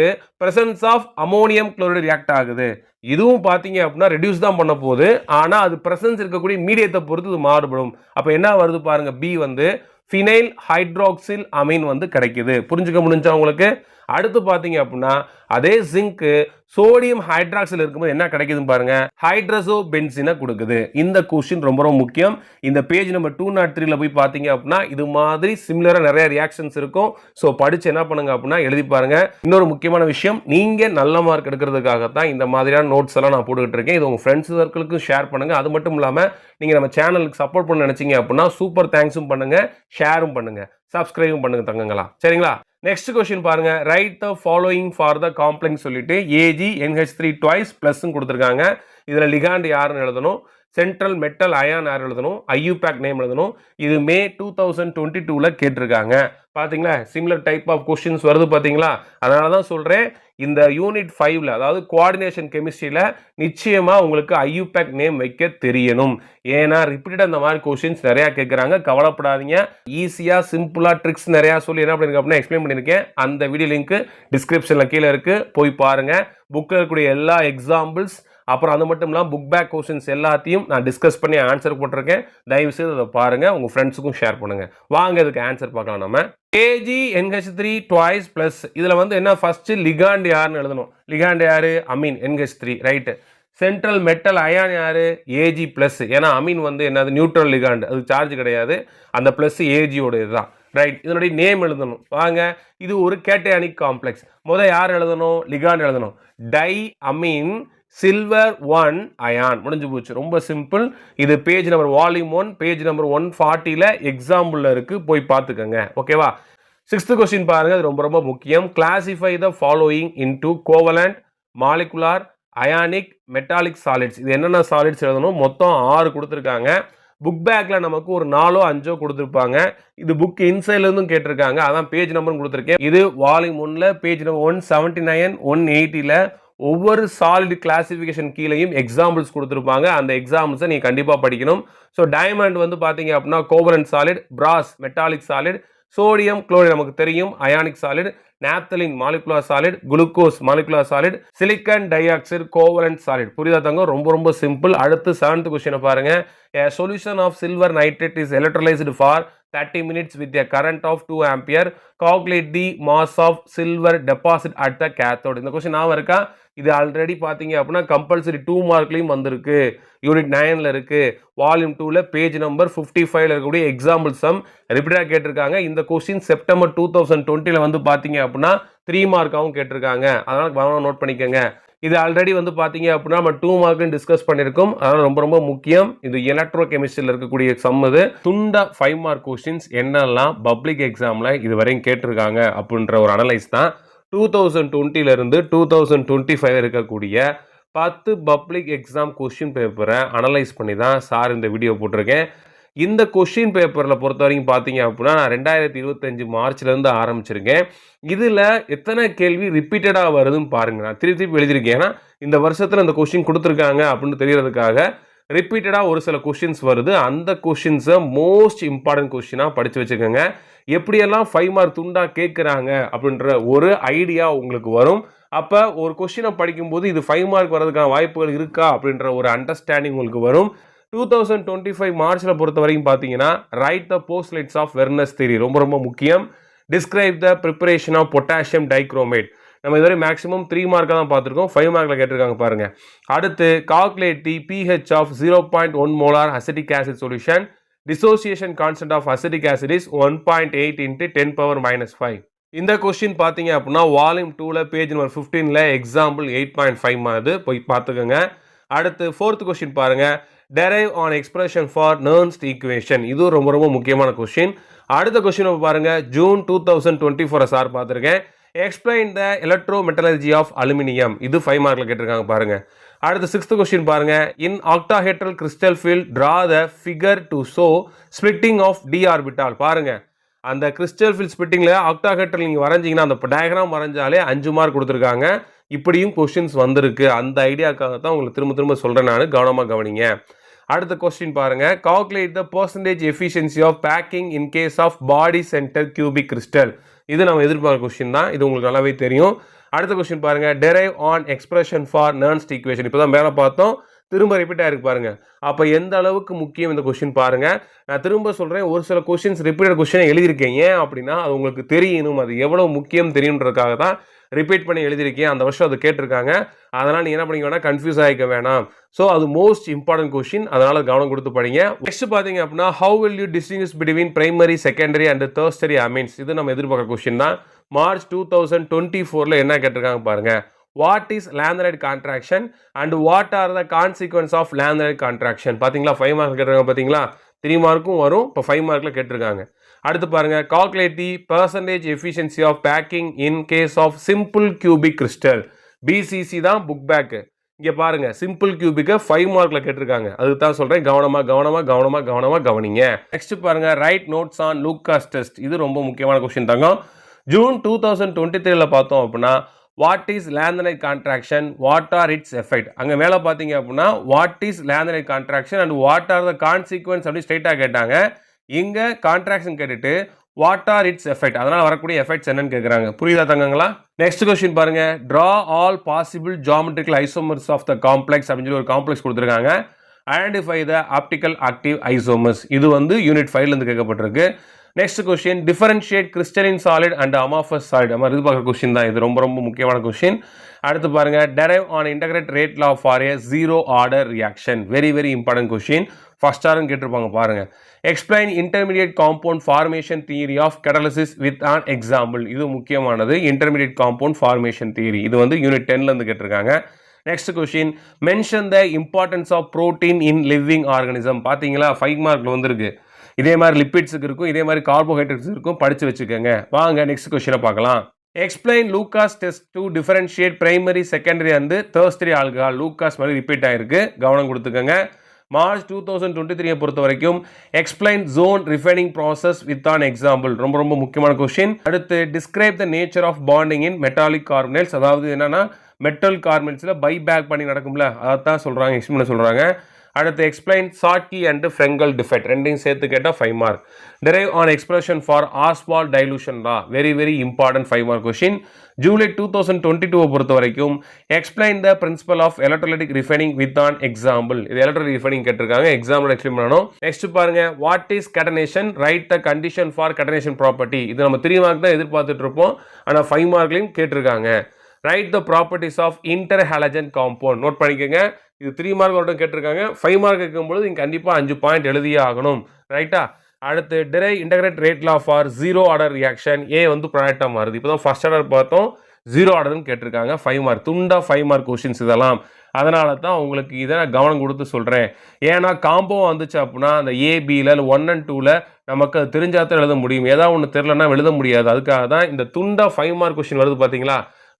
presence of ammonium chloride react ஆகுது. இதுவும் பார்த்தீங்க அப்படின்னா ரெடியூஸ் தான் பண்ண போகுது, ஆனால் அது பிரசன்ஸ் இருக்கக்கூடிய மீடியத்தை பொறுத்து இது மாறுபடும். அப்போ என்ன வருது பாருங்க, பி வந்து ஃபினைல் ஹைட்ராக்சில் அமீன் வந்து கிடைக்குது. புரிஞ்சுக்க முடிஞ்சா உங்களுக்கு? அடுத்து பார்த்தீங்க அப்படின்னா அதே ஜிங்க் சோடியம் ஹைட்ராக்சைல் இருக்கும்போது என்ன கிடைக்குதுன்னு பாருங்க, ஹைட்ரஸோ பென்சினை கொடுக்குது. இந்த கொஸ்டின் ரொம்ப ரொம்ப முக்கியம். இந்த பேஜ் நம்பர் 203ல போய் பார்த்தீங்க அப்படின்னா இது மாதிரி சிமிலரா நிறைய ரியாக்ஷன்ஸ் இருக்கும். ஸோ படிச்சு என்ன பண்ணுங்க அப்படின்னா எழுதி பாருங்க. இன்னொரு முக்கியமான விஷயம், நீங்க நல்ல மார்க் எடுக்கிறதுக்காகத்தான் இந்த மாதிரியான நோட்ஸ் எல்லாம் நான் போட்டுக்கிட்டு இருக்கேன். இது உங்க ஃப்ரெண்ட்ஸ் சர்க்கிளுக்கு ஷேர் பண்ணுங்க. அது மட்டும் இல்லாம நீங்க நம்ம சேனலுக்கு சப்போர்ட் பண்ண நினைச்சீங்க அப்படின்னா சூப்பர் தேங்க்ஸும் பண்ணுங்க, ஷேரும் பண்ணுங்க, சப்ஸ்கிரைபும் பண்ணுங்க தங்கங்களா, சரிங்களா? நெக்ஸ்ட் கொஸ்டின் பாருங்க, write the following for the complex சொல்லிட்டு AgNH3 ட்வைஸ் பிளஸ் கொடுத்துருக்காங்க. இதுல லிகாண்ட் யாருன்னு எழுதணும், சென்ட்ரல் மெட்டல் அயான் யார் எழுதணும், ஐயூபேக் நேம் எழுதணும். இது மே 2022ல கேட்டிருக்காங்க. பாத்தீங்களா, சிமிலர் டைப் ஆஃப் கொஸ்டின்ஸ் வருது பாத்தீங்களா? அதனால தான் சொல்றேன் இந்த யூனிட் 5ல அதாவது கோஆர்டினேஷன் கெமிஸ்ட்ரியில நிச்சயமா உங்களுக்கு ஐயூபேக் நேம் வைக்க தெரியணும். ஏன்னா ரிப்பீட்டட் அந்த மாதிரி கொஸ்டின்ஸ் நிறைய கேட்குறாங்க. கவலைப்படாதீங்க, ஈஸியா சிம்பிளா ட்ரிக்ஸ் நிறைய சொல்லி என்ன பண்ணிருக்கேன் அப்படின்னா எக்ஸ்பிளைன் பண்ணியிருக்கேன். அந்த வீடியோ லிங்க் டிஸ்கிரிப்ஷன்ல கீழே இருக்கு, போய் பாருங்க. புக்கில் இருக்கக்கூடிய எல்லா எக்ஸாம்பிள்ஸ் அப்புறம் அது மட்டும் இல்லாமல் புக் பேக் கொஸ்டின்ஸ் எல்லாத்தையும் நான் டிஸ்கஸ் பண்ணி ஆன்சர் போட்டிருக்கேன். தயவு செய்து அதை பாருங்க, உங்க ஃப்ரெண்ட்ஸுக்கும் ஷேர் பண்ணுங்க. வாங்க இதுக்கு ஆன்சர் பார்க்கலாம். நம்ம AgNH3 ட்வைஸ் பிளஸ் இதுல வந்து என்ன ஃபர்ஸ்ட் லிகாண்ட் யாருன்னு எழுதணும். லிகாண்ட் யாரு, amine NH3, right? Central metal ion யாரு, Ag பிளஸ். ஏன்னா அமீன் வந்து என்னது நியூட்ரல் லிகாண்ட், அது சார்ஜ் கிடையாது. அந்த பிளஸ் Agயோட இதுதான், ரைட்? இதனுடைய நேம் எழுதணும். வாங்க, இது ஒரு கேட்டயானிக் காம்ப்ளெக்ஸ். முதல் யார் எழுதணும், லிகாண்ட் எழுதணும். Diamine silver 1 ion. முடிஞ்சு போச்சு, ரொம்ப சிம்பிள். இது page number volume 1 page number 140ல எக்ஸாம்பிள்ல இருக்கு, போய் பார்த்துக்கங்க. ஓகேவா? 6th கொஸ்டின் பாருங்க, அது ரொம்ப ரொம்ப முக்கியம். Classify the following into covalent, molecular, ionic, metallic solids. இது என்னென்ன சாலிட்ஸ் எழுதணும், மொத்தம் 6 கொடுத்துருக்காங்க. புக் பேக்ல நமக்கு ஒரு 4ஓ 5ஓ கொடுத்துருப்பாங்க. இது புக் இன்சைட்ல இருந்தும் கேட்டிருக்காங்க, அதான் பேஜ் நம்பரும் கொடுத்துருக்கேன். இது வால்யூம் 1ல பேஜ் நம்பர் 179 180ல ஒவ்வொரு சாலிட் கிளாசிஃபிகேஷன் கீழேயும் எக்ஸாம்பிள்ஸ் கொடுத்துருப்பாங்க. அந்த எக்ஸாம்பிள்ஸை நீங்கள் கண்டிப்பாக படிக்கணும். ஸோ டைமண்ட் வந்து பார்த்தீங்க அப்படின்னா கோவலன்ட் சாலிட், பிராஸ் மெட்டாலிக் சாலிட், சோடியம் குளோரைடு நமக்கு தெரியும் ionic solid, naphthalene molecular solid, glucose molecular solid, silicon di oxide covalent solid. புரியுதா தங்க? ரொம்ப ரொம்ப சிம்பிள். அடுத்து 7th கொஸ்டினை பாருங்க. A solution of silver nitrate is electrolyzed for 30 minutes with a current of 2 ampere. Calculate the mass of silver deposit at the cathode. இந்த கொஸ்டின் நான் இருக்கா? இது ஆல்ரெடி பார்த்தீங்க அப்படின்னா கம்பல்சரி 2 மார்க்லையும் வந்திருக்கு. யூனிட் 9ல இருக்கு, வால்யூம் 2ல பேஜ் நம்பர் 55ல இருக்கக்கூடிய எக்ஸாம்பிள் சம் ரிப்பீட்டாக கேட்டிருக்காங்க. இந்த கொஸ்டின் செப்டம்பர் 2020ல வந்து பார்த்தீங்க அப்படின்னா 3 மார்க்காகவும் கேட்டிருக்காங்க. அதனால கவனம் நோட் பண்ணிக்கோங்க. இது ஆல்ரெடி வந்து பார்த்தீங்க அப்படின்னா நம்ம 2 மார்க்லையும் டிஸ்கஸ் பண்ணியிருக்கோம். அதனால் ரொம்ப ரொம்ப முக்கியம். இது எலக்ட்ரோ கெமிஸ்ட்ரியில் இருக்கக்கூடிய சம். இது துண்டா 5 மார்க் கொஸ்டின்ஸ் என்னெல்லாம் பப்ளிக் எக்ஸாமில் இது வரையும் கேட்டிருக்காங்க அப்படின்ற ஒரு அனலைஸ் தான் 2020லேருந்து 2025 இருக்கக்கூடிய 10 பப்ளிக் எக்ஸாம் கொஸ்டின் பேப்பரை அனலைஸ் பண்ணி தான் சார் இந்த வீடியோ போட்டிருக்கேன். இந்த கொஸ்டின் பேப்பரில் பொறுத்த வரைக்கும் பார்த்தீங்க அப்படின்னா நான் 2025 மார்ச்லேருந்து ஆரம்பிச்சிருக்கேன். இதில் எத்தனை கேள்வி ரிப்பீட்டடாக வருதுன்னு பாருங்கள். நான் திருப்பி எழுதியிருக்கேன். ஏன்னா இந்த வருஷத்தில் இந்த கொஸ்டின் கொடுத்துருக்காங்க அப்படின்னு தெரியறதுக்காக ரிப்பீட்டடாக ஒரு சில கொஸ்டின்ஸ் வருது. அந்த கொஸ்டின்ஸை மோஸ்ட் இம்பார்ட்டன்ட் கொஸ்டினாக படித்து வச்சுக்கோங்க. எப்படியெல்லாம் 5 மார்க் துண்டா கேட்குறாங்க அப்படின்ற ஒரு ஐடியா உங்களுக்கு வரும். அப்போ ஒரு கொஸ்டினை படிக்கும்போது இது 5 மார்க் வரதுக்கான வாய்ப்புகள் இருக்கா அப்படின்ற ஒரு அண்டர்ஸ்டாண்டிங் உங்களுக்கு வரும். 2025 மார்ச்சில் பொறுத்த வரைக்கும் பார்த்தீங்கன்னா write the postulates of Werner's theory ரொம்ப ரொம்ப முக்கியம். Describe the preparation of potassium dichromate. நம்ம இதுவரை மேக்ஸிமம் 3 மார்க்காக தான் பார்த்துருக்கோம். 5 மார்க்கில் கேட்டிருக்காங்க பாருங்க. அடுத்து calculate the pH of 0.1 molar acetic acid solution. Dissociation constant of acetic acid is 1.8 × 10⁻⁵. இந்த கொஸ்டின் பார்த்தீங்க அப்படின்னா வால்யூம் 2ல பேஜ் நம்பர் 15ல எக்ஸாம்பிள் 8.5 மாதிரி போய் பார்த்துக்கோங்க. அடுத்து 4th கொஸ்டின் பாருங்க. derive on expression for Nernst equation. இது ரொம்ப ரொம்ப முக்கியமான கொஸ்டின். அடுத்த கொஸ்டின் பாருங்க. ஜூன் 2024 சார் பார்த்துருக்கேன். Explain the electrometallurgy of aluminium. இது 5 மார்க்கில் கேட்டிருக்காங்க பாருங்க. அடுத்த 6th கொஸ்டின் பாருங்க. In octahedral crystal field draw the figure to show splitting of d orbital. பாருங்க, அந்த கிறிஸ்டல் ஃபீல்ட் ஸ்பிளிட்டிங்கில் ஆக்டாஹெட்ரல் நீங்கள் வரைஞ்சிங்கன்னா அந்த டயக்ராம் வரைஞ்சாலே 5 மார்க் கொடுத்துருக்காங்க. இப்படியும் கொஸ்டின்ஸ் வந்திருக்கு. அந்த ஐடியாக்காக தான் உங்களுக்கு திரும்ப திரும்ப சொல்கிறேன், நான் கவனமாக கவனிங்க. அடுத்த கொஸ்டின் பாருங்க. Calculate the percentage efficiency of packing in case of body centre cubic crystal. இது நம்ம எதிர்பார்க்க கொஸ்டின் தான். இது உங்களுக்கு நல்லாவே தெரியும். அடுத்த கொஸ்டின் பாருங்க. Derive an expression for Nernst equation. இப்போ தான் மேலே பார்த்தோம், திரும்ப ரிப்பீட் ஆகிருக்கு பாருங்க. அப்போ எந்த அளவுக்கு முக்கியம் இந்த கொஸ்டின் பாருங்க. நான் திரும்ப சொல்கிறேன், ஒரு சில கொஸ்டின்ஸ் ரிப்பீட்டட் கொஸ்டினை எழுதியிருக்கேன். ஏன் அப்படின்னா அது உங்களுக்கு தெரியணும், அது எவ்வளோ முக்கியம் தெரியுன்றதுக்காக தான் ரிப்பீட் பண்ணி எழுதியிருக்கேன். அந்த வருஷம் அது கேட்டிருக்காங்க. அதனால் நீங்கள் என்ன பண்ணிக்க வேணாம், கன்ஃபியூஸ் ஆகிக்க வேணாம். ஸோ அது மோஸ்ட் இம்பார்ட்டன்ட் கொஸ்டின், அதனால் கவனம் கொடுத்து படிங்க. நெக்ஸ்ட் பார்த்தீங்க அப்படின்னா how will you distinguish between primary, secondary and tertiary amines. இது நம்ம எதிர்பார்க்குற கொஸ்டின் தான். மார்ச் 2024ல் என்ன கேட்டிருக்காங்க பாருங்க. What is lanthanide contraction and what are the consequence of lanthanide contraction. பார்த்தீங்களா, 5 மார்க் கேட்டிருக்காங்க. பார்த்தீங்களா, 3 மார்க்கும் வரும். இப்போ 5 மார்க்கில் கேட்டிருக்காங்க. அடுத்து பாருங்க. Calculate the percentage efficiency of packing in case of simple cubic crystal. BCC தான் புக் பேக்கு. இங்கே பாருங்க, சிம்பிள் கியூபிக்கை 5 மார்க்கில் கேட்டிருக்காங்க. அதுக்கு தான் சொல்கிறேன், கவனமாக கவனிங்க. நெக்ஸ்ட் பாருங்க. Write notes on Lucas test. இது ரொம்ப முக்கியமான கொஸ்டின் தாங்க. ஜூன் 2023ல பார்த்தோம் அப்படின்னா what is lanthanide contraction, what are its effect. அங்கே மேலே பார்த்தீங்க அப்படின்னா what is lanthanide contraction and what are the consequence அப்படி ஸ்ட்ரைட்டாக கேட்டாங்க. இங்கே கான்ட்ராக்ஷன் கேட்டுட்டு வாட் ஆர் இட்ஸ் எஃபெக்ட், அதனால் வரக்கூடிய எஃபெக்ட்ஸ் என்னன்னு கேட்குறாங்க. புரியுதா தங்கங்களா? நெக்ஸ்ட் கொஸ்டின் பாருங்க. Draw all possible geometrical isomers of the complex அப்படின்னு சொல்லி ஒரு காம்ப்ளெக்ஸ் கொடுத்துருக்காங்க. Identify the optical active isomers. இது வந்து யூனிட் 5லேருந்து கேட்கப்பட்டிருக்கு. Next question. Differentiate crystalline solid and amorphous solid. நம்ம இது பார்க்குற கொஸ்டின் தான். இது ரொம்ப ரொம்ப முக்கியமான கொஸ்டின். அடுத்து பாருங்க. Derive an integrated rate law for a zero order reaction. Very very important question. First ஆர்னு கேட்டிருப்பாங்க பாருங்க. Explain intermediate compound formation theory of catalysis with an example. இது முக்கியமானது. Intermediate compound formation theory. இது வந்து யூனிட் 10லேருந்து கேட்டிருக்காங்க. Next question. Mention the importance of protein in living organism. பார்த்தீங்களா, 5 மார்க்கில் வந்திருக்கு. இதே மாதிரி லிப்பிட்ஸுக்கு இருக்கும், இதே மாதிரி கார்போஹைட்ரேட்ஸ் இருக்கும். படித்து வச்சுக்கோங்க. வாங்க நெக்ஸ்ட் கொஸ்டினை பார்க்கலாம். Explain Lucas test to differentiate primary secondary and tertiary alcohol. Lucas மாதிரி ரிப்பீட் ஆயிருக்கு, கவனம் கொடுத்துக்கோங்க. மார்ச் 2023 பொறுத்த வரைக்கும் explain zone refining process with an example. ரொம்ப ரொம்ப முக்கியமான கொஸ்டின். அடுத்து describe the nature of bonding in metallic carbonates. அதாவது என்னன்னா மெட்டல் கார்பனேட்ஸில் பை பேக் பண்ணி நடக்கும்ல, அதான் சொல்கிறாங்க, எக்ஸ்பிளைன் சொல்கிறாங்க. அடுத்து explain Schottky and Frenkel defect, ரெண்டையும் சேர்த்து கேட்டால் 5 mark. Derive an expression for Ostwald dilution law, very very important 5 mark question. July 2022 பொறுத்த வரைக்கும் explain the principle of electrolytic refining with an example. இது எலக்ட்ரோலைட்டிக் ரிஃபைனிங் கேட்டிருக்காங்க, எக்ஸாம்பிள் எக்ஸ்பிளைன் பண்ணணும். நெக்ஸ்ட் பாருங்க, what is catenation, right the condition for catenation property. இது நம்ம 3 மார்க் தான் எதிர்பார்த்துட்டு இருப்போம், ஆனால் 5 மார்க்லையும் கேட்டிருக்காங்க. Write the properties of interhalogen compound. Note பண்ணிக்கோங்க, இது 3 மார்க் மட்டும் கேட்டிருக்காங்க. 5 மார்க் இருக்கும்போது நீங்கள் கண்டிப்பாக 5 பாயிண்ட் எழுதியே ஆகணும், ரைட்டா? அடுத்து derive integrated rate law for zero order reaction. A வந்து ப்ராடக்டாக மாறுது. இப்போ தான் ஃபர்ஸ்ட் ஆர்டர் பார்த்தோம், ஜீரோ ஆர்டர்னு கேட்டிருக்காங்க. 5 மார்க், துண்டா 5 மார்க் கொஸ்டின்ஸ் இதெல்லாம். அதனால தான் உங்களுக்கு இதை நான் கவனம் கொடுத்து சொல்கிறேன். ஏன்னா காம்போ வந்துச்சு அப்படின்னா அந்த ஏபியில் 1 and 2ல் நமக்கு அது தெரிஞ்சாதான் எழுத முடியும். ஏதாவது ஒன்று தெரிலன்னா எழுத முடியாது. அதுக்காக தான் இந்த துண்டா 5 மார்க் கொஸ்டின் வருது பார்த்தீங்களா,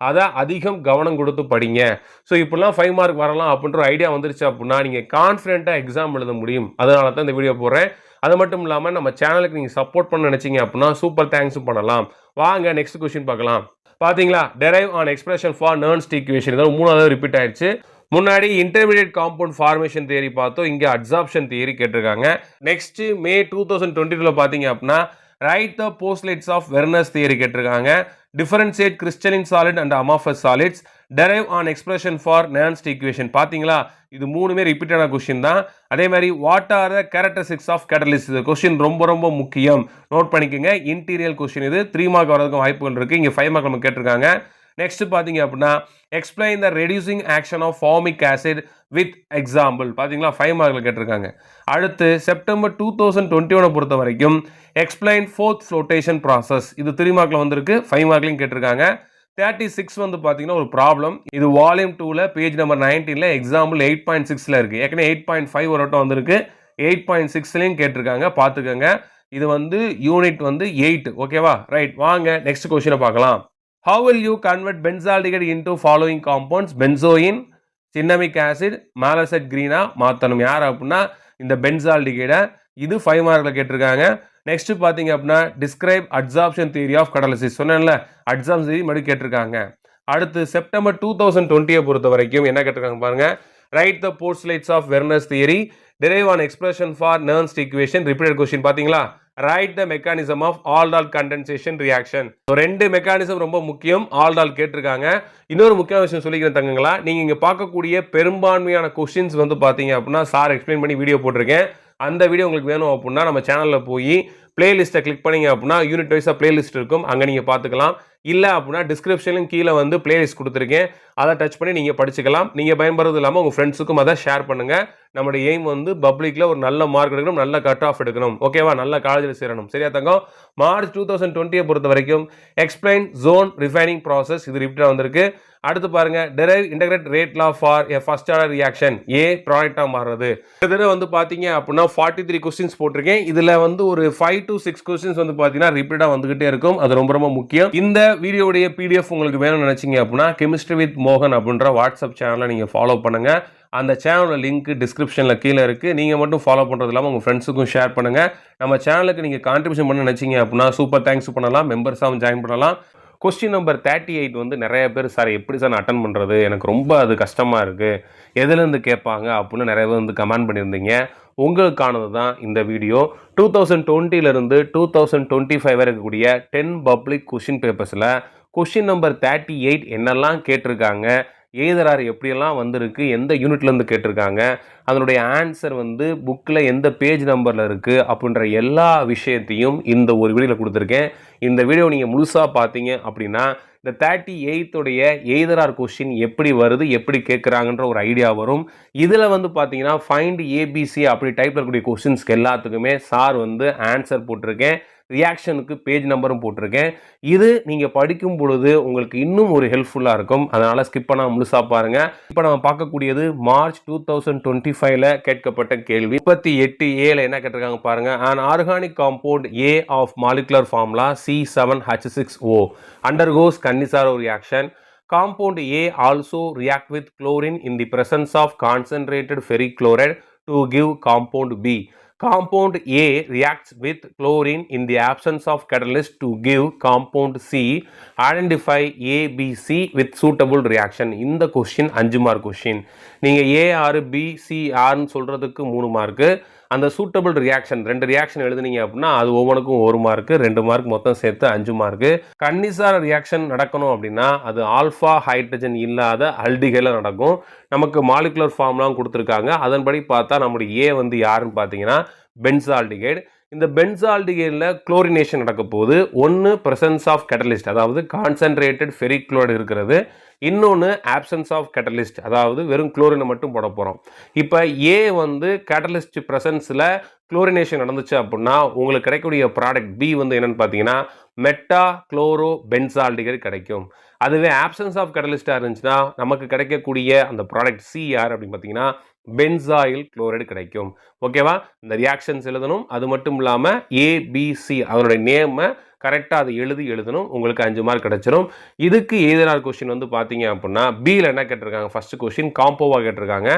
அதை அதிகம் கவனம் கொடுத்து படிங்க. ஸோ இப்படிலாம் 5 மார்க் வரலாம் அப்படின்ற ஐடியா வந்துருச்சு அப்படின்னா நீங்கள் கான்ஃபிடென்ட்டாக எக்ஸாம் எழுத முடியும். அதனால தான் இந்த வீடியோ போடுறேன். அது மட்டும் இல்லாமல் நம்ம சேனலுக்கு நீங்கள் சப்போர்ட் பண்ண நினச்சிங்க அப்படின்னா சூப்பர் தேங்க்ஸும் பண்ணலாம். வாங்க நெக்ஸ்ட் கொஸ்டின் பார்க்கலாம். பார்த்தீங்களா, derive an expression for Nernst equation. இதில் 3வது ரிப்பீட் ஆயிடுச்சு. முன்னாடி இன்டர்மீடியட் காம்பவுண்ட் ஃபார்மேஷன் தியரி பார்த்தோம், இங்கே அப்சார்ப்ஷன் தியரி கேட்டிருக்காங்க. நெக்ஸ்ட் மே 2022 பார்த்தீங்க அப்படின்னா write the postulates of Werner's theory கேட்டிருக்காங்க. Differentiate crystalline solid and amorphous solids. Derive an expression for Nernst equation. பார்த்தீங்களா, இது 3மே ரிப்பீட்டான கொஸ்டின் தான். அதே மாதிரி what are the characteristics of catalyst. இது கொஸ்டின் ரொம்ப ரொம்ப முக்கியம், நோட் பண்ணிக்கோங்க. இன்டீரியல் கொஸ்டின், இது 3 மார்க் வரதுக்கு வாய்ப்புகள் இருக்குது. இங்கே 5 மார்க் நம்ம கேட்டிருக்காங்க. நெக்ஸ்ட் பார்த்தீங்க அப்படின்னா explain the reducing action of formic acid with example. பார்த்தீங்களா, 5 மார்க்கில் கேட்டிருக்காங்க. அடுத்து செப்டம்பர் 2021 பொறுத்த வரைக்கும் எக்ஸ்பிளைன் ஃபோர்த் ஃப்ளோட்டேஷன் ப்ராசஸ். இது 3 மார்க்கில் வந்திருக்கு, 5 மார்க்லையும் கேட்டிருக்காங்க. 36 வந்து பார்த்தீங்கன்னா ஒரு ப்ராப்ளம். இது வால்யூம் 2ல் பேஜ் நம்பர் 19ல் எக்ஸாம்பிள் 8.6ல் இருக்குது. ஏற்கனவே 8.5 ஒரு வட்டம் வந்திருக்கு, 8.6லையும் கேட்டிருக்காங்க, பார்த்துக்கோங்க. இது வந்து யூனிட் வந்து 8, ஓகேவா? ரைட், வாங்க நெக்ஸ்ட் கொஸ்டினை பார்க்கலாம். How will you convert benzaldehyde into following compounds? Benzoin, cinnamic acid, malacet green மாற்றணும். யார் அப்படின்னா இந்த பென்சால்டிகைடை. இது 5 மார்க்கில் கேட்டிருக்காங்க. நெக்ஸ்ட் பார்த்தீங்க அப்படின்னா describe adsorption theory of catalysis. சொன்னேன்ல, அட்சார்ப்ஷன் தியரி மட்டும் கேட்டிருக்காங்க. அடுத்து செப்டம்பர் 2020 பொறுத்த வரைக்கும் என்ன கேட்டிருக்காங்க பாருங்க. Write the postulates of Werner's theory. Derive an expression for Nernst equation. Repeated question. பார்த்தீங்களா, write the mechanism of aldol condensation reaction. 2 mechanism ரொம்ப முக்கியம், ஆல்டால் கேட்டிருக்காங்க. இன்னொரு முக்கியமான விஷயம் சொல்லிக்கிறேன் தங்கங்களா, நீங்கள் இங்கே பார்க்கக்கூடிய பெரும்பான்மையான கொஸ்டின்ஸ் வந்து பார்த்தீங்க அப்படின்னா சார் எக்ஸ்பிளைன் பண்ணி வீடியோ போட்டிருக்கேன். அந்த வீடியோ உங்களுக்கு வேணும் அப்படின்னா நம்ம சேனலில் போய் பிளேலிஸ்ட்டை கிளிக் பண்ணிங்க அப்படின்னா யூனிட் வைஸாக பிளேலிஸ்ட் இருக்கும், அங்கே நீங்கள் பார்த்துக்கலாம். இல்லை அப்படின்னா டிஸ்கிரிப்ஷன்லையும் கீழே வந்து பிளேலிஸ்ட் கொடுத்துருக்கேன், அதை டச் பண்ணி நீங்கள் படிச்சுக்கலாம். நீங்கள் பயன்படுறது இல்லாமல் உங்கள் ஃப்ரெண்ட்ஸுக்கும் அதை ஷேர் பண்ணுங்கள். நம்மளுடைய எய்ம் வந்து பப்ளிக்கில் ஒரு நல்ல மார்க் எடுக்கணும், நல்ல கட் ஆஃப் எடுக்கணும், ஓகேவா? நல்ல காலேஜில் சேரணும், சரியா தங்கம்? மார்ச் 2020 பொறுத்த வரைக்கும் எக்ஸ்பிளைன் ஜோன் ரிஃபைனிங் ப்ராசஸ், இது ரிப்பீட்டாக வந்திருக்கு. அடுத்து பாருங்க, derive integrated rate law for a first order reaction. A ப்ராடக்டாக மாறுறது. இதில் வந்து பார்த்தீங்க அப்படின்னா 43 கொஸ்டின்ஸ் போட்டிருக்கேன். இதில் வந்து ஒரு 5 to 6 கொஸ்டின்ஸ் வந்து பார்த்தீங்கன்னா ரிப்பீட்டாக வந்துகிட்டே இருக்கும். அது ரொம்ப ரொம்ப முக்கியம். இந்த வீடியோடைய பிடிஎஃப் உங்களுக்கு வேணும்னு நினைச்சீங்க அப்படின்னா கெமிஸ்ட்ரி வித் மோகன் அப்படின்ற வாட்ஸ்அப் சேனலை நீங்கள் ஃபாலோ பண்ணுங்க. அந்த சேனலோட லிங்க் டிஸ்கிரிப்ஷனில் கீழே இருக்குது. நீங்கள் மட்டும் ஃபாலோ பண்ணுறது இல்லாமல் உங்கள் ஃப்ரெண்ட்ஸுக்கும் ஷேர் பண்ணுங்கள். நம்ம சேனலுக்கு நீங்கள் கான்ட்ரிபியூஷன் பண்ண நினச்சிங்க அப்படின்னா சூப்பர் தேங்க்ஸ் பண்ணலாம், மெம்பர்ஸாகவும் ஜாயின் பண்ணலாம். கொஸ்டின் நம்பர் 38 வந்து நிறைய பேர் சார் எப்படி சார் நான் அட்டன் பண்ணுறது, எனக்கு ரொம்ப அது கஷ்டமாக இருக்குது, எதுலேருந்து கேட்பாங்க அப்படின்னு நிறைய பேர் வந்து கமெண்ட் பண்ணியிருந்தீங்க. உங்களுக்கானது தான் இந்த வீடியோ. 2020 2025 வரை இருக்கக்கூடிய 10 பப்ளிக் கொஸ்டின் பேப்பர்ஸில் கொஸ்டின் நம்பர் 38 என்னெல்லாம் கேட்டிருக்காங்க, எழுதுறாரு எப்படியெல்லாம் வந்திருக்கு, எந்த யூனிட்லேருந்து கேட்டிருக்காங்க, அதனுடைய ஆன்சர் வந்து புக்கில் எந்த பேஜ் நம்பரில் இருக்குது அப்படின்ற எல்லா விஷயத்தையும் இந்த ஒரு வீடியோவில் கொடுத்துருக்கேன். இந்த வீடியோ நீங்கள் முழுசாக பார்த்தீங்க அப்படின்னா இந்த 38th உடைய எய்தர் ஆர் கொஸ்டின் எப்படி வருது, எப்படி கேட்குறாங்கன்ற ஒரு ஐடியா வரும். இதில் வந்து பார்த்தீங்கன்னா ஃபைண்ட் ஏபிசி அப்படி டைப்பில் இருக்கக்கூடிய கொஸ்டின்ஸ்க்கு எல்லாத்துக்குமே சார் வந்து ஆன்சர் போட்டிருக்கேன். ரியாக்ஷனுக்கு பேஜ் நம்பரும் போட்டிருக்கேன். இது நீங்கள் படிக்கும் பொழுது உங்களுக்கு இன்னும் ஒரு ஹெல்ப்ஃபுல்லாக இருக்கும். அதனால் ஸ்கிப் பண்ணாமல் முழுசாக பாருங்கள். இப்போ நம்ம பார்க்கக்கூடியது மார்ச் 2025ல் கேட்கப்பட்ட கேள்வி. 38A என்ன கேட்டிருக்காங்க பாருங்கள். an organic compound A of molecular formula C7H6O undergoes Cannizzaro reaction. Compound A also react with chlorine in the presence of concentrated ferric chloride to give compound B. Compound A reacts with chlorine in the absence of catalyst to give compound C. Identify A, B, C with suitable reaction. இந்த கொஸ்டின் 5 மார்க் கொஸ்டின். நீங்கள் A, R, B, C, Rன்னு சொல்கிறதுக்கு 3 மார்க்கு. அந்த சூட்டபிள் ரியாக்ஷன் 2 ரியாக்ஷன் எழுதுனீங்க அப்படின்னா அது ஒவ்வொன்றுக்கும் 1 மார்க்கு, 2 மார்க் மொத்தம் சேர்த்து 5 மார்க்கு. கன்னிசார ரியாக்ஷன் நடக்கணும் அப்படின்னா அது ஆல்ஃபா ஹைட்ரஜன் இல்லாத அல்டிகைல நடக்கும். நமக்கு மாலிகுலர் ஃபார்ம்லாம் கொடுத்துருக்காங்க. அதன்படி பார்த்தா நம்முடைய ஏ வந்து யாருன்னு பார்த்தீங்கன்னா பென்சால்டிகைடு. இந்த பென்சால்டிகைடில் குளோரினேஷன் நடக்க போது ஒன்று பிரசன்ஸ் ஆஃப் கேட்டலிஸ்ட், அதாவது கான்சன்ட்ரேட்டட் ஃபெரிக் குளோரைடு இருக்கிறது. இன்னொன்று ஆப்சன்ஸ் ஆஃப் கேட்டலிஸ்ட், அதாவது வெறும் குளோரினை மட்டும் போட போகிறோம். இப்போ ஏ வந்து கேட்டலிஸ்ட் ப்ரெசன்ஸில் குளோரினேஷன் நடந்துச்சு அப்படின்னா உங்களுக்கு கிடைக்கக்கூடிய ப்ராடக்ட் பி வந்து என்னென்னு பார்த்தீங்கன்னா மெட்டா குளோரோ பென்சால்டிகைடு கிடைக்கும். அதுவே ஆப்சன்ஸ் ஆஃப் கேட்டலிஸ்டாக இருந்துச்சுன்னா நமக்கு கிடைக்கக்கூடிய அந்த ப்ராடக்ட் சி யார் அப்படின்னு பார்த்தீங்கன்னா பென்சாயில் குளோரைடு கிடைக்கும். ஓகேவா? இந்த ரியாக்ஷன்ஸ் எழுதணும். அது மட்டும் இல்லாமல் ஏபிசி அதனுடைய நேமை கரெக்டாக அதை எழுதணும். உங்களுக்கு 5 மார்க் கிடைச்சிரும். இதுக்கு எய்தர் கொஸ்டின் வந்து பார்த்தீங்க அப்படின்னா பியில் என்ன கேட்டிருக்காங்க, ஃபர்ஸ்ட் கொஸ்டின் காம்போவாக கேட்டிருக்காங்க.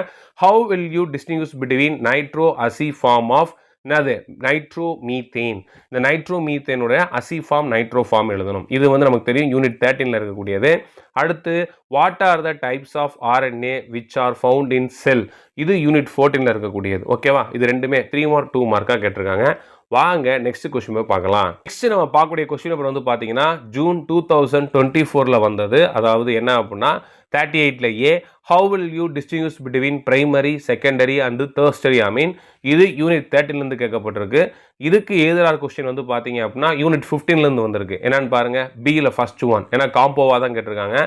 How will you distinguish between nitro அசி ஃபார்ம் ஆஃப் என்னது நைட்ரோ மீத்தேன். இந்த நைட்ரோ மீத்தேனுடைய அசி ஃபார்ம் நைட்ரோ ஃபார்ம் எழுதணும். இது வந்து நமக்கு தெரியும் யூனிட் 13ல் இருக்கக்கூடியது. அடுத்து what are the types of RNA which are found in cell, இது யூனிட் 14ல் இருக்கக்கூடியது. ஓகேவா? இது ரெண்டுமே 3 மார்க் 2 மார்க்காக கேட்டிருக்காங்க. வாங்க நெக்ஸ்ட் கொஸ்டின் போய் பார்க்கலாம். நெக்ஸ்ட் நம்ம பார்க்கக்கூடிய கொஸ்டின் பேப்பர் வந்து பார்த்தீங்கன்னா ஜூன் 2024ல் வந்தது. அதாவது என்ன அப்படின்னா 38ல் A how will you distinguish between primary secondary and tertiary amine, இது யூனிட் 13லேருந்து கேட்கப்பட்டிருக்கு. இதுக்கு எய்தர் கொஸ்டின் வந்து பார்த்தீங்க அப்படின்னா யூனிட் 15லேருந்து வந்திருக்கு. என்னன்னு பாருங்க, பியில் ஃபர்ஸ்ட் ஒன், ஏன்னா காம்போவாக தான் கேட்டிருக்காங்க.